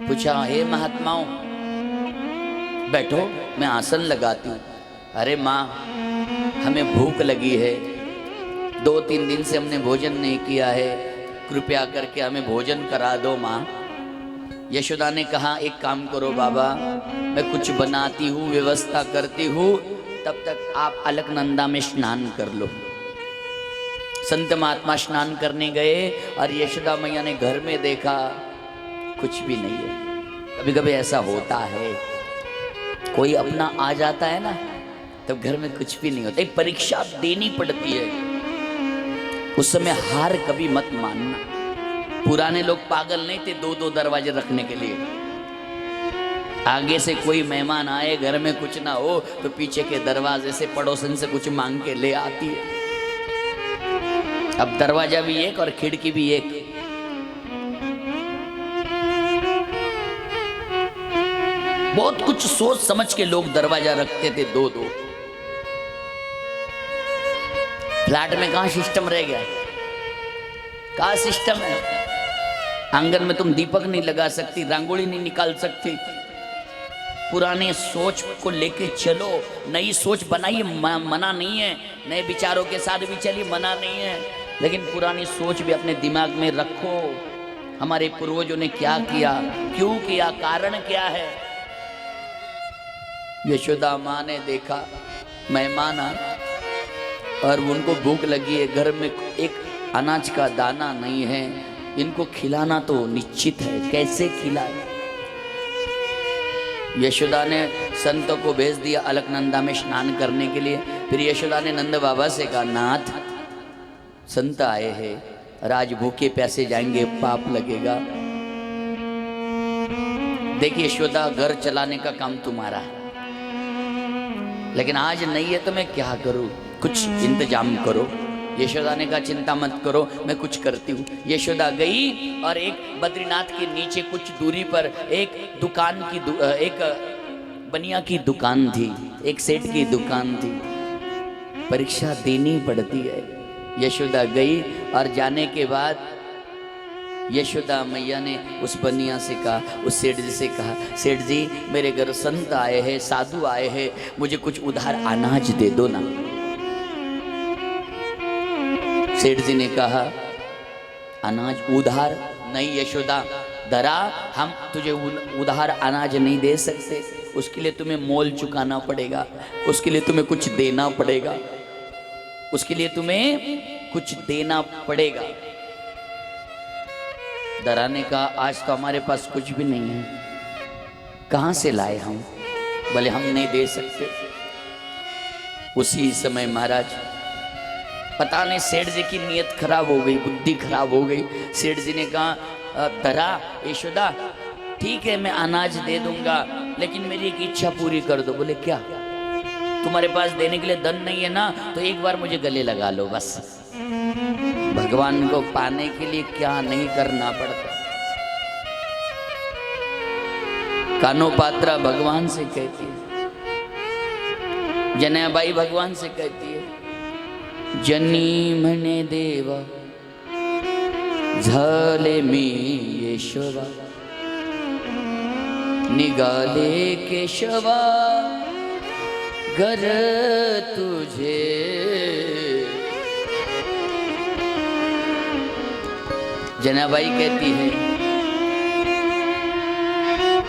पूछा, हे महात्माओं बैठो, मैं आसन लगाती हूँ। अरे माँ, हमें भूख लगी है, 2-3 दिन से हमने भोजन नहीं किया है, कृपया करके हमें भोजन करा दो माँ। यशोदा ने कहा, एक काम करो बाबा, मैं कुछ बनाती हूँ, व्यवस्था करती हूँ, तब तक आप अलकनंदा में स्नान कर लो। संत महात्मा स्नान करने गए और यशोदा मैया ने घर में देखा कुछ भी नहीं है। कभी कभी ऐसा होता है, कोई अपना आ जाता है ना, तब घर में कुछ भी नहीं होता। एक परीक्षा देनी पड़ती है, उस समय हार कभी मत मानना। पुराने लोग पागल नहीं थे 2-2 दरवाजे रखने के लिए। आगे से कोई मेहमान आए, घर में कुछ ना हो तो पीछे के दरवाजे से पड़ोसन से कुछ मांग के ले आती है। अब दरवाजा भी एक और खिड़की भी एक। बहुत कुछ सोच समझ के लोग दरवाजा रखते थे दो दो। फ्लैट में कहां सिस्टम रह गया? कहां सिस्टम है? आंगन में तुम दीपक नहीं लगा सकती, रंगोली नहीं निकाल सकती। पुराने सोच को लेके चलो, नई सोच बनाइए, मना नहीं है। नए विचारों के साथ भी चलिए, मना नहीं है, लेकिन पुरानी सोच भी अपने दिमाग में रखो। हमारे पूर्वजों ने क्या किया, क्यों किया, कारण क्या है। यशोदा माँ ने देखा मेहमान आए और उनको भूख लगी है, घर में एक अनाज का दाना नहीं है, इनको खिलाना तो निश्चित है, कैसे खिलाए। यशोदा ने संतों को भेज दिया अलकनंदा में स्नान करने के लिए। फिर यशोदा ने नंद बाबा से कहा, नाथ संत आए हैं, राज भूखे प्यासे जाएंगे, पाप लगेगा। देखिए यशोदा, घर चलाने का काम तुम्हारा है, लेकिन आज नहीं है तो मैं क्या करूं, कुछ इंतजाम करो। यशोदा ने कहा, चिंता मत करो, मैं कुछ करती हूँ। यशोदा गई और एक बद्रीनाथ के नीचे कुछ दूरी पर एक दुकान की एक बनिया की दुकान थी, एक सेठ की दुकान थी। परीक्षा देनी पड़ती है। यशोदा गई और जाने के बाद यशोदा मैया ने उस बनिया से कहा, उस सेठ जी से कहा, सेठ जी मेरे घर संत आए हैं, साधु आए हैं, मुझे कुछ उधार अनाज दे दो ना। सेठ जी ने कहा, अनाज उधार नहीं यशोदा, दरा हम तुझे उधार अनाज नहीं दे सकते, उसके लिए तुम्हें मोल चुकाना पड़ेगा, उसके लिए तुम्हें कुछ देना पड़ेगा, उसके लिए तुम्हें कुछ देना पड़ेगा। दरा ने कहा, आज तो हमारे पास कुछ भी नहीं है, कहां से लाए हम, बोले हम नहीं दे सकते। उसी समय महाराज, पता नहीं सेठ जी की नीयत खराब हो गई, बुद्धि खराब हो गई। सेठ जी ने कहा, दरा यशोदा ठीक है मैं अनाज दे दूंगा, लेकिन मेरी एक इच्छा पूरी कर दो। बोले क्या? तुम्हारे पास देने के लिए धन नहीं है ना, तो एक बार मुझे गले लगा लो बस। भगवान को पाने के लिए क्या नहीं करना पड़ता। कानो पात्रा भगवान से कहती है, जनाबाई भगवान से कहती है, जनी मने देवा झाले मी यशवा, निगाले केशवा घर तुझे। जनाबाई कहती है,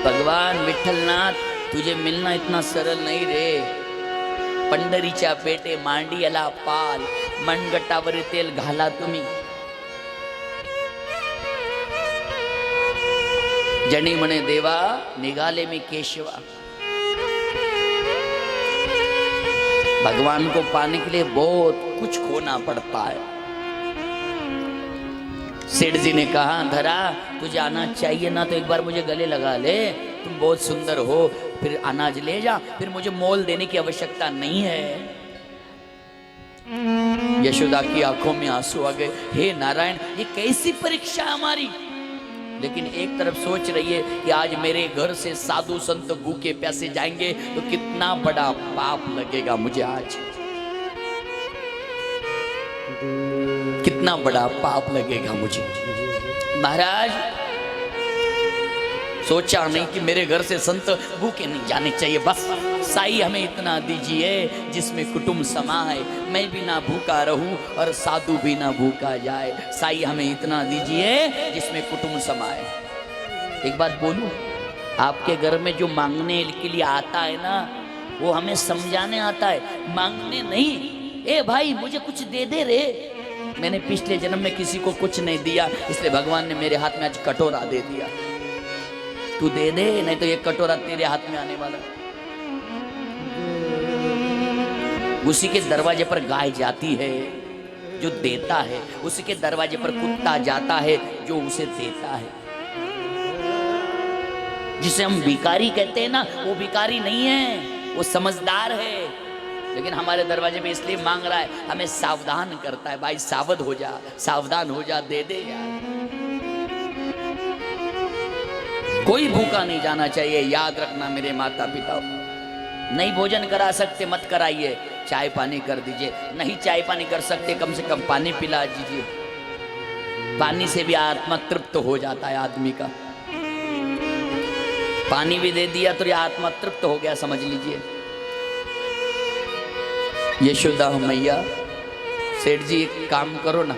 भगवान विठलनाथ तुझे मिलना इतना सरल नहीं रे। पंढरीच्या पेटे मांडी आला पाल, मनगटावर तेल घाला तुम्ही। जनी मने देवा निगाले में केशवा। भगवान को पाने के लिए बहुत कुछ खोना पड़ता है। सेठ जी ने कहा, धरा तुझे अनाज चाहिए ना, तो एक बार मुझे गले लगा ले, तुम बहुत सुंदर हो, फिर अनाज ले जा, फिर मुझे मोल देने की आवश्यकता नहीं है। यशोदा की आंखों में आंसू आ गए, हे नारायण ये कैसी परीक्षा हमारी। लेकिन एक तरफ सोच रही है कि आज मेरे घर से साधु संत भूखे प्यासे जाएंगे तो कितना बड़ा पाप लगेगा मुझे, आज कितना बड़ा पाप लगेगा मुझे। महाराज सोचा नहीं कि मेरे घर से संत भूखे नहीं जाने चाहिए, बस साई हमें इतना दीजिए जिसमें कुटुंब समाए, मैं भी ना भूखा रहूं और साधु भी ना भूखा जाए। साई हमें इतना दीजिए जिसमें कुटुंब समाए। एक बात बोलूं, आपके घर में जो मांगने के लिए आता है ना, वो हमें समझाने आता है, मांगने नहीं। ए भाई मुझे कुछ दे दे रे, मैंने पिछले जन्म में किसी को कुछ नहीं दिया, इसलिए भगवान ने मेरे हाथ में आज कटोरा दे दिया, तू दे दे, नहीं तो ये कटोरा तेरे हाथ में आने वाला। उसी के दरवाजे पर गाय जाती है जो देता है, उसी के दरवाजे पर कुत्ता जाता है जो उसे देता है। जिसे हम भिखारी कहते हैं ना, वो भिखारी नहीं है, वो समझदार है। लेकिन हमारे दरवाजे पे इसलिए मांग रहा है, हमें सावधान करता है, भाई सावध हो जा, सावधान हो जा, दे दे यार। कोई भूखा नहीं जाना चाहिए, याद रखना मेरे माता पिता। नहीं भोजन करा सकते मत कराइए, चाय पानी कर दीजिए। नहीं चाय पानी कर सकते, कम से कम पानी पिला दीजिए। पानी से भी आत्मा तृप्त हो जाता है आदमी का। पानी भी दे दिया तो ये आत्मा तृप्त हो गया, समझ लीजिए। यशोदा मैया, सेठ जी एक काम करो ना,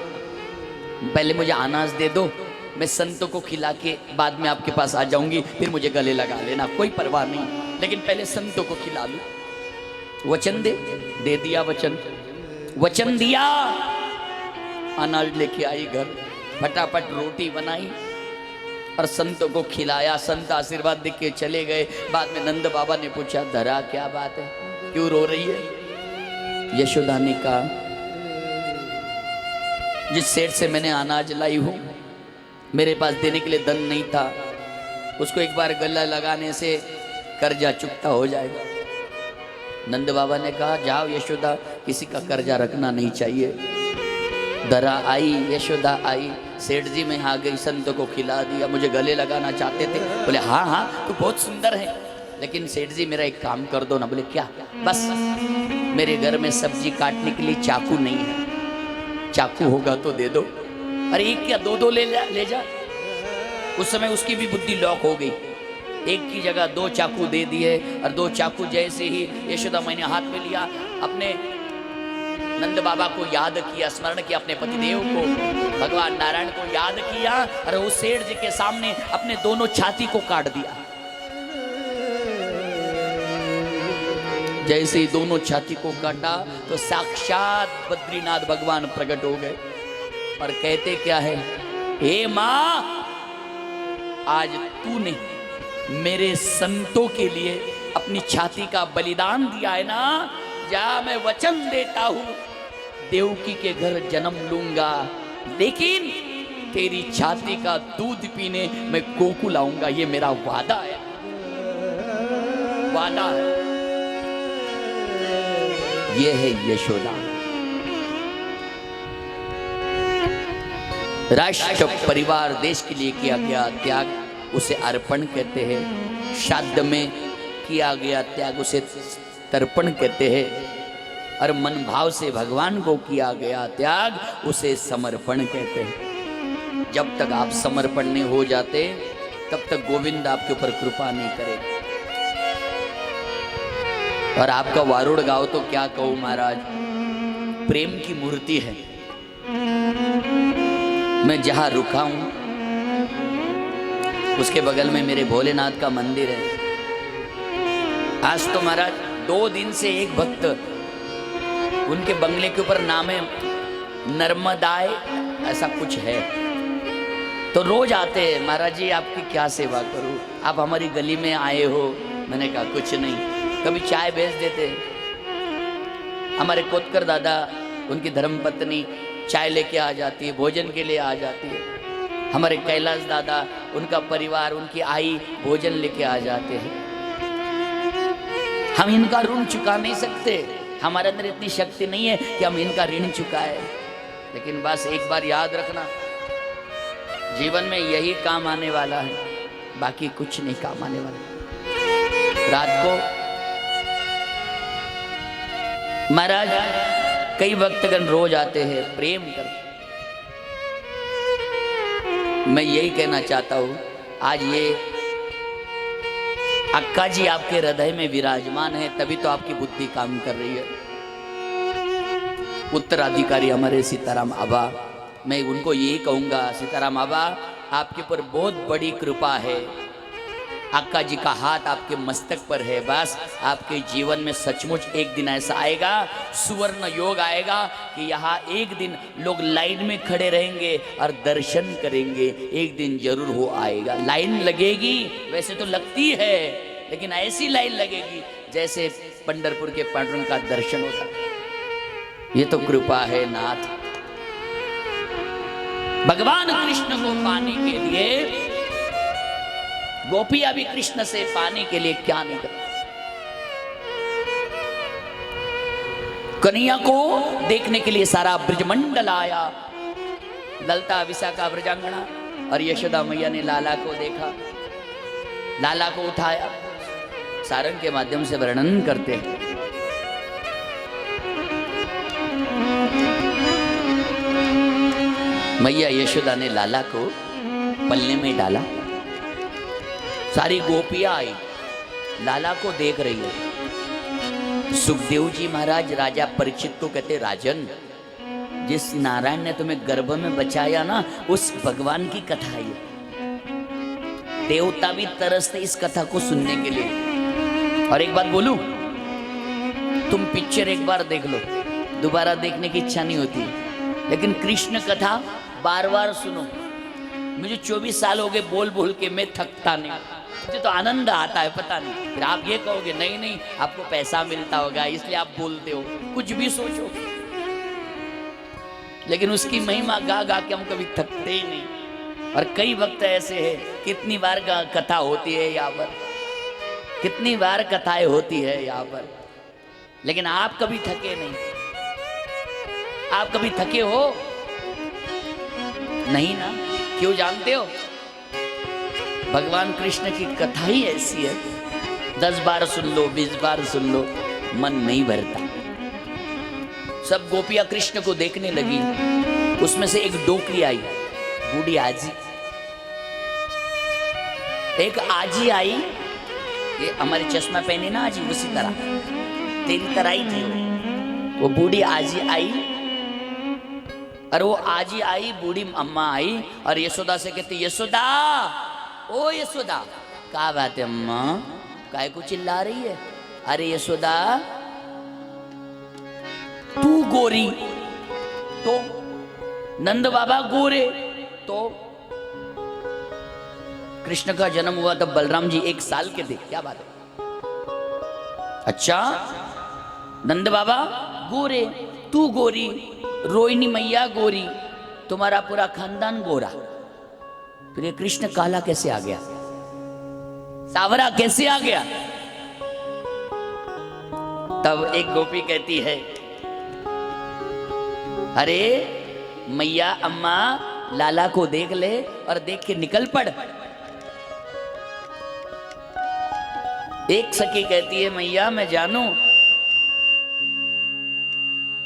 पहले मुझे अनाज दे दो, मैं संतों को खिला के बाद में आपके पास आ जाऊंगी, फिर मुझे गले लगा लेना, कोई परवाह नहीं, लेकिन पहले संतों को खिला लूं। वचन दे दिया वचन, वचन दिया। अनाज लेके आई घर, फटाफट रोटी बनाई और संतों को खिलाया। संत आशीर्वाद दे के चले गए। बाद में नंद बाबा ने पूछा, धरा क्या बात है, क्यों रो रही है? यशोदा ने कहा, जिस सेठ से मैंने अनाज लाई हूं, मेरे पास देने के लिए धन नहीं था, उसको एक बार गला लगाने से कर्जा चुकता हो जाएगा। नंद बाबा ने कहा, जाओ यशोदा, किसी का कर्जा रखना नहीं चाहिए। धरा आई, यशोदा आई, सेठ जी में आ गई, संतों को खिला दिया। मुझे गले लगाना चाहते थे, बोले हाँ हाँ तू बहुत सुंदर है, लेकिन सेठ जी मेरा एक काम कर दो ना। बोले क्या? बस मेरे घर में सब्जी काटने के लिए चाकू नहीं है, चाकू होगा तो दे दो। अरे एक क्या, दो ले जा। उस समय उसकी भी बुद्धि लॉक हो गई, एक की जगह दो चाकू दे दिए। और दो चाकू जैसे ही यशोदा मैंने हाथ में लिया, अपने नंद बाबा को याद किया, स्मरण किया, अपने पतिदेव को, भगवान नारायण को याद किया और उस सेठ जी के सामने अपने दोनों छाती को काट दिया। जैसे ही दोनों छाती को काटा तो साक्षात बद्रीनाथ भगवान प्रकट हो गए और कहते क्या है, हे मां, आज तूने मेरे संतों के लिए अपनी छाती का बलिदान दिया है ना, जा मैं वचन देता हूं देवकी के घर जन्म लूंगा, लेकिन तेरी छाती का दूध पीने मैं गोकुल आऊंगा, ये मेरा वादा है, वादा है। ये है यशोदा। राष्ट्र परिवार देश के लिए किया गया त्याग उसे अर्पण कहते हैं। श्राद्ध में किया गया त्याग उसे तर्पण कहते हैं। और मन भाव से भगवान को किया गया त्याग उसे समर्पण कहते हैं। जब तक आप समर्पण नहीं हो जाते तब तक गोविंद आपके ऊपर कृपा नहीं करेगा। और आपका वारुड़ गाओ तो क्या कहूं महाराज, प्रेम की मूर्ति है। मैं जहां रुका हूं उसके बगल में मेरे भोलेनाथ का मंदिर है। आज तो महाराज 2 दिन से एक भक्त, उनके बंगले के ऊपर नाम है नर्मदाय, ऐसा कुछ है, तो रोज आते हैं, महाराज जी आपकी क्या सेवा करूं, आप हमारी गली में आए हो। मैंने कहा कुछ नहीं, कभी चाय भेज देते। हमारे कोतकर दादा, उनकी धर्मपत्नी चाय लेके आ जाती है, भोजन के लिए आ जाती है। हमारे कैलाश दादा, उनका परिवार, उनकी आई भोजन लेके आ जाते हैं। हम इनका ऋण चुका नहीं सकते, हमारे अंदर इतनी शक्ति नहीं है कि हम इनका ऋण चुकाए। लेकिन बस एक बार याद रखना, जीवन में यही काम आने वाला है, बाकी कुछ नहीं काम आने वाला। रात को महाराज कई भक्तगण रोज आते हैं, प्रेम करते। मैं यही कहना चाहता हूं, आज ये अक्का जी आपके हृदय में विराजमान है, तभी तो आपकी बुद्धि काम कर रही है। उत्तराधिकारी हमारे सीताराम आबा, मैं उनको यही कहूंगा, सीताराम आबा आपके ऊपर बहुत बड़ी कृपा है, अक्का जी का हाथ आपके मस्तक पर है। बस आपके जीवन में सचमुच एक दिन ऐसा आएगा, सुवर्ण योग आएगा कि यहाँ एक दिन लोग लाइन में खड़े रहेंगे और दर्शन करेंगे। एक दिन जरूर हो आएगा, लाइन लगेगी, वैसे तो लगती है, लेकिन ऐसी लाइन लगेगी जैसे पंढरपुर के पांडुरंग का दर्शन होता है। ये तो कृपा है नाथ। भगवान कृष्ण को पाने के लिए गोपियां भी कृष्ण से पाने के लिए क्या नहीं करती। कन्हैया को देखने के लिए सारा ब्रजमंडल आया, ललता विशाखा ब्रजांगना, और यशोदा मैया ने लाला को देखा, लाला को उठाया। सारंग के माध्यम से वर्णन करते हैं। मैया यशोदा ने लाला को पल्ले में डाला, सारी गोपियां आई, लाला को देख रही है। सुखदेव जी महाराज राजा परीक्षित को कहते, राजन, जिस नारायण ने तुम्हें गर्भ में बचाया ना, उस भगवान की कथा है। देवता भी तरसते इस कथा को सुनने के लिए। और एक बात बोलूं, तुम पिक्चर एक बार देख लो, दोबारा देखने की इच्छा नहीं होती, लेकिन कृष्ण कथा बार बार सुनो। मुझे 24 साल हो गए बोल बोल के, मैं थकता नहीं, मुझे तो आनंद आता है। पता नहीं, फिर आप ये कहोगे नहीं नहीं आपको पैसा मिलता होगा इसलिए आप बोलते हो, कुछ भी सोचो, लेकिन उसकी महिमा गा गा के हम कभी थकते ही नहीं। और कई वक्त ऐसे है, कितनी बार कथा होती है यहाँ पर, कितनी बार कथाएं होती है यहाँ पर, लेकिन आप कभी थके नहीं। आप कभी थके हो? नहीं ना। क्यों जानते हो? भगवान कृष्ण की कथा ही ऐसी है, 10 बार सुन लो, 20 बार सुन लो, मन नहीं भरता। सब गोपियां कृष्ण को देखने लगी, उसमें से एक डोकरी आई, बूढ़ी आजी। एक आजी आई, ये हमारे चश्मा पहने ना आजी, उसी तरह तेरी तरह ही थी वो बूढ़ी आजी आई। और वो आजी आई, बूढ़ी अम्मा आई, और यशोदा से कहती, यशोदा, ओ यशोदा, क्या बात है अम्मा, काय को चिल्ला रही है? अरे यशोदा, तू गोरी तो नंद बाबा गोरे तो। कृष्ण का जन्म हुआ तब बलराम जी 1 साल के थे, क्या बात है? अच्छा, नंद बाबा गोरे, तू गोरी, रोहिणी मैया गोरी, तुम्हारा पूरा खानदान गोरा, फिर ये कृष्ण काला कैसे आ गया, सावरा कैसे आ गया? तब एक गोपी कहती है, अरे मैया अम्मा, लाला को देख ले और देख के निकल पड़। एक सखी कहती है, मैया मैं जानू,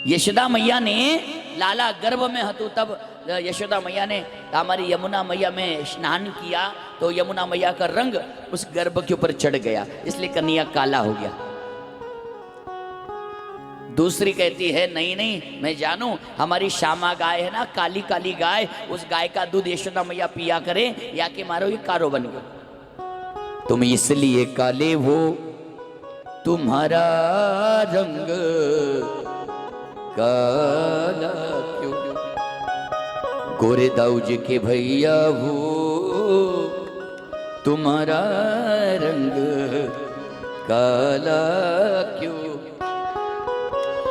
यशोदा मैया ने लाला गर्भ में हतु तब यशोदा मैया ने हमारी यमुना मैया में स्नान किया, तो यमुना मैया का रंग उस गर्भ के ऊपर चढ़ गया, इसलिए कन्हैया काला हो गया। दूसरी कहती है, नहीं नहीं मैं जानू, हमारी श्यामा गाय है ना, काली काली गाय, उस गाय का दूध यशोदा मैया पिया करे, या के मारो ये कारो बन गया। तुम इसलिए काले हो, तुम्हारा रंग काला क्यों? गोरे दाऊज के भैया हो, तुम्हारा रंग काला क्यों?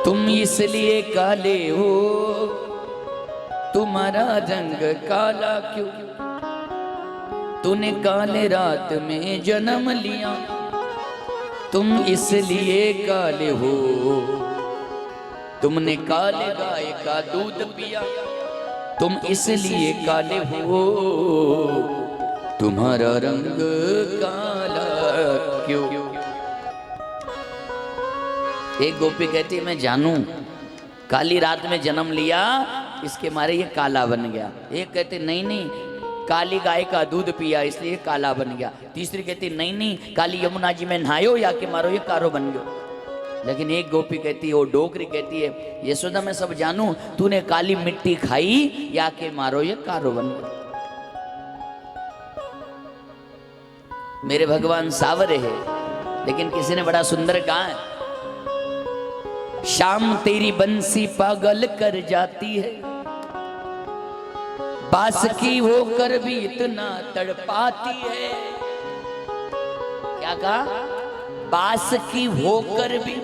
तुम इसलिए काले हो, तुम्हारा रंग काला क्यों? तूने काले रात में जन्म लिया, तुम इसलिए काले हो। तुमने काले गाय का दूध पिया, तुम इसलिए काले हो, तुम्हारा रंग काला क्यों? एक गोपी कहती मैं जानू, काली रात में जन्म लिया, इसके मारे ये काला बन गया। एक कहते नहीं नहीं, काली गाय का दूध पिया इसलिए काला बन गया। तीसरी कहती नहीं नहीं, काली यमुना जी में नहायो, या के मारो ये कारो बन गया। लेकिन एक गोपी कहती है, वो डोकरी कहती है, यशोदा मैं सब जानू, तूने काली मिट्टी खाई, या के मारो ये कारो बन गया। मेरे भगवान सावरे है, लेकिन किसी ने बड़ा सुंदर कहा है, शाम तेरी बंसी पागल कर जाती है, बास की होकर भी इतना तड़पाती है। क्या कहा? बास की होकर भी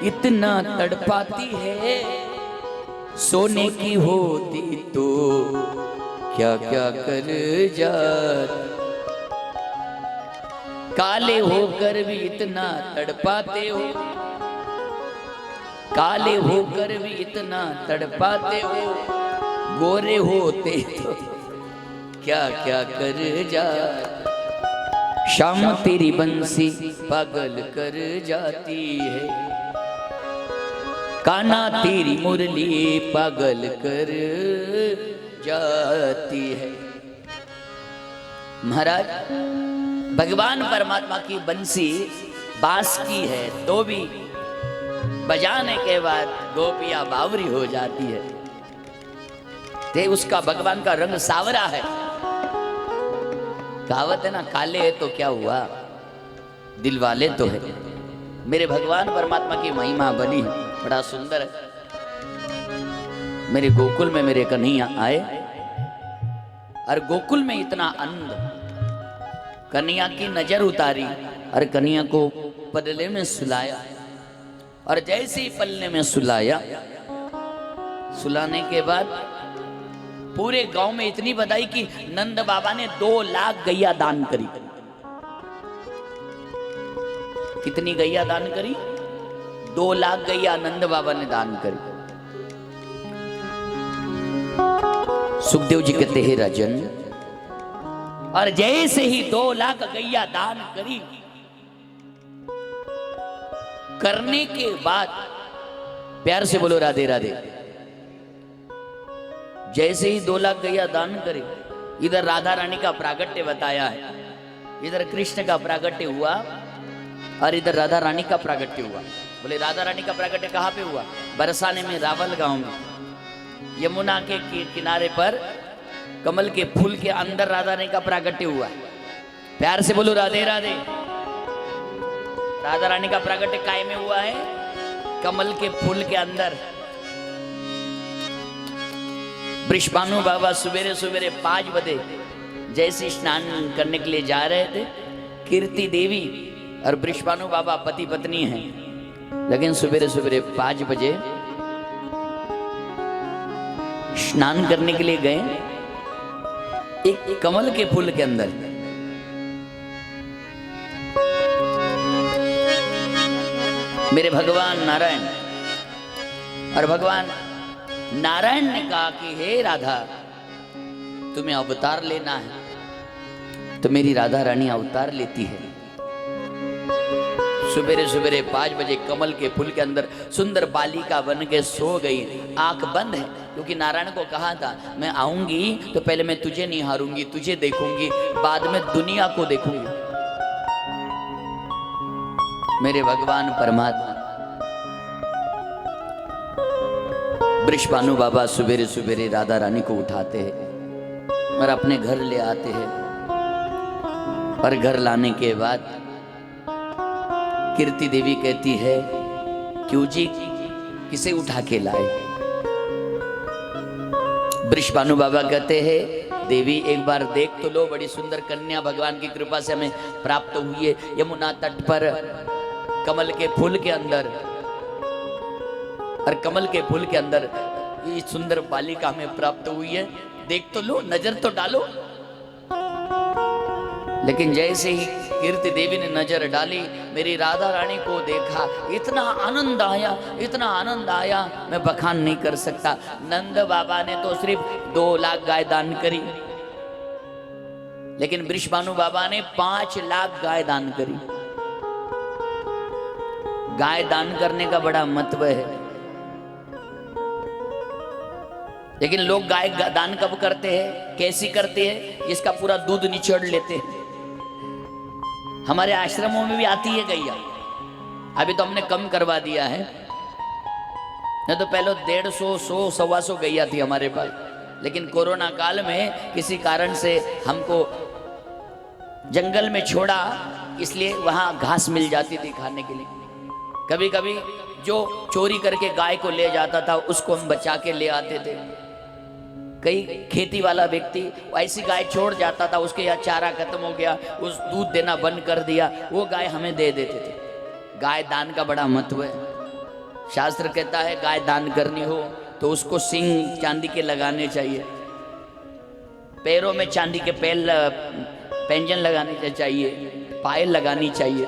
इतना तड़पाती है, सोने की होती तो क्या क्या कर जाती। काले होकर भी इतना तड़पाते हो, काले होकर भी इतना तड़पाते हो, गोरे होते तो क्या क्या कर जा। शाम तेरी बंसी पागल कर जाती है, कान्हा तेरी मुरली पागल कर जाती है। महाराज भगवान परमात्मा की बंसी बांस की है तो भी बजाने के बाद गोपियां बावरी हो जाती है। ते उसका भगवान का रंग सावरा है। कहावत है ना, काले है तो क्या हुआ, दिल वाले तो है। मेरे भगवान परमात्मा की महिमा बनी बड़ा सुंदर है। मेरे गोकुल में मेरे कन्हैया आए और गोकुल में इतना आनंद, कन्हैया की नजर उतारी और कन्हैया को पल्ले में सुलाया। और जैसे ही पल्ले में सुलाया, सुलाने के बाद पूरे गांव में इतनी बधाई कि नंद बाबा ने 2 लाख गैया दान करी। कितनी गैया दान करी? 2 लाख गैया नंद बाबा ने दान करी। सुखदेव जी कहते हैं राजन, और जैसे ही 2 लाख गैया दान करी, करने के बाद प्यार से बोलो राधे राधे। जैसे ही 2 लाख गैया दान करे, इधर राधा रानी का प्रागट्य बताया है, इधर कृष्ण का प्रागट्य हुआ और इधर राधा रानी का प्रागट्य हुआ। बोले राधा रानी का प्रागट्य कहाँ पे हुआ? बरसाने में, रावल गांव में, यमुना के किनारे पर कमल के फूल के अंदर राधा रानी का प्रागट्य हुआ। प्यार से बोलो राधे राधे। राधा रानी का प्रागट्य काय में हुआ है? कमल के फूल के अंदर। वृषभानु बाबा सवेरे सवेरे 5 बजे जैसे स्नान करने के लिए जा रहे थे, कीर्ति देवी और वृषभानु बाबा पति पत्नी हैं, लेकिन सवेरे सवेरे 5 बजे स्नान करने के लिए गए एक कमल के फूल के अंदर। मेरे भगवान नारायण, और भगवान नारायण ने कहा कि हे राधा, तुम्हें अवतार लेना है। तो मेरी राधा रानी अवतार लेती है। सवेरे सवेरे 5 बजे कमल के फूल के अंदर सुंदर बालिका बन के सो गई, आंख बंद है, क्योंकि नारायण को कहा था मैं आऊंगी तो पहले मैं तुझे निहारूंगी, तुझे देखूंगी, बाद में दुनिया को देखूंगी। मेरे भगवान परमात्मा वृषभानु बाबा सवेरे सवेरे राधा रानी को उठाते हैं और अपने घर ले आते हैं। और घर लाने के बाद कीर्ति देवी कहती है, क्यों जी किसे उठा के लाए? वृषभानु बाबा कहते हैं, देवी एक बार देख तो लो, बड़ी सुंदर कन्या भगवान की कृपा से हमें प्राप्त हुई है, यमुना तट पर कमल के फूल के अंदर। और कमल के फूल के अंदर ये सुंदर बालिका हमें प्राप्त हुई है, देख तो लो, नजर तो डालो। लेकिन जैसे ही कीर्ति देवी ने नजर डाली, मेरी राधा रानी को देखा, इतना आनंद आया, इतना आनंद आया, मैं बखान नहीं कर सकता। नंद बाबा ने तो सिर्फ 2 लाख गाय दान करी, लेकिन वृषभानु बाबा ने 5 लाख गाय दान करी। गाय दान करने का बड़ा महत्व है, लेकिन लोग गाय दान कब करते हैं, कैसी करते हैं? इसका पूरा दूध निचोड़ लेते हैं। हमारे आश्रमों में भी आती है गैया, अभी तो हमने कम करवा दिया है, नहीं तो पहले 150, 100, 125 गैया थी हमारे पास। लेकिन कोरोना काल में किसी कारण से हमको जंगल में छोड़ा, इसलिए वहां घास मिल जाती थी खाने के लिए। कभी कभी जो चोरी करके गाय को ले जाता था उसको हम बचा के ले आते थे। कई खेती वाला व्यक्ति ऐसी गाय छोड़ जाता था, उसके यहाँ चारा खत्म हो गया, उस दूध देना बंद कर दिया, वो गाय हमें दे देते थे। गाय दान का बड़ा महत्व है। शास्त्र कहता है गाय दान करनी हो तो उसको सींग चांदी के लगाने चाहिए, पैरों में चांदी के पैंजन लगाने चाहिए, पायल लगानी चाहिए,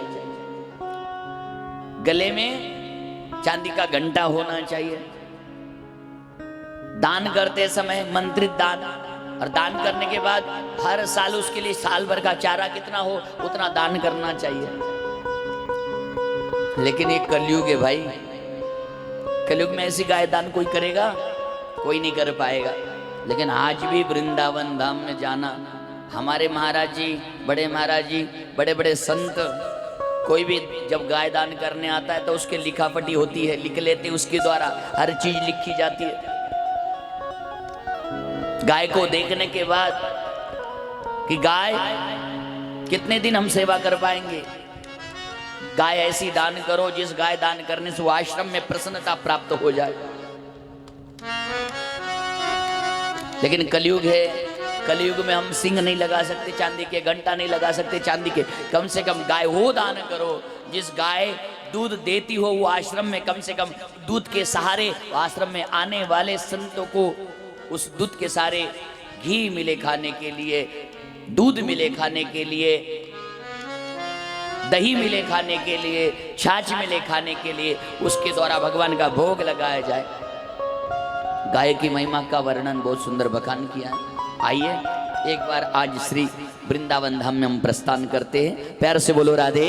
गले में चांदी का घंटा होना चाहिए, दान करते समय मंत्रित दान, और दान करने के बाद हर साल उसके लिए साल भर का चारा कितना हो उतना दान करना चाहिए। लेकिन एक कलयुग है भाई, कलयुग में ऐसी गाय दान कोई करेगा? कोई नहीं कर पाएगा। लेकिन आज भी वृंदावन धाम में जाना, हमारे महाराज जी, बड़े महाराज जी, बड़े बड़े संत, कोई भी जब गाय दान करने आता है तो उसके लिखापटी होती है, लिख लेते, उसके द्वारा हर चीज लिखी जाती है। गाय को देखने के बाद कि गाय कितने दिन हम सेवा कर पाएंगे, गाय ऐसी दान करो जिस गाय दान करने से वो आश्रम में प्रसन्नता प्राप्त हो जाए। लेकिन कलयुग है, कलयुग में हम सिंह नहीं लगा सकते चांदी के, घंटा नहीं लगा सकते चांदी के, कम से कम गाय वो दान करो जिस गाय दूध देती हो, वो आश्रम में कम से कम दूध के सहारे आश्रम में आने वाले संतों को उस दूध के सारे घी मिले खाने के लिए, दूध मिले खाने के लिए, दही मिले खाने के लिए, छाछ मिले खाने के लिए, उसके द्वारा भगवान का भोग लगाया जाए। गाय की महिमा का वर्णन बहुत सुंदर बखान किया है। आइए एक बार आज श्री वृंदावन धाम में हम प्रस्थान करते हैं। प्यार से बोलो राधे।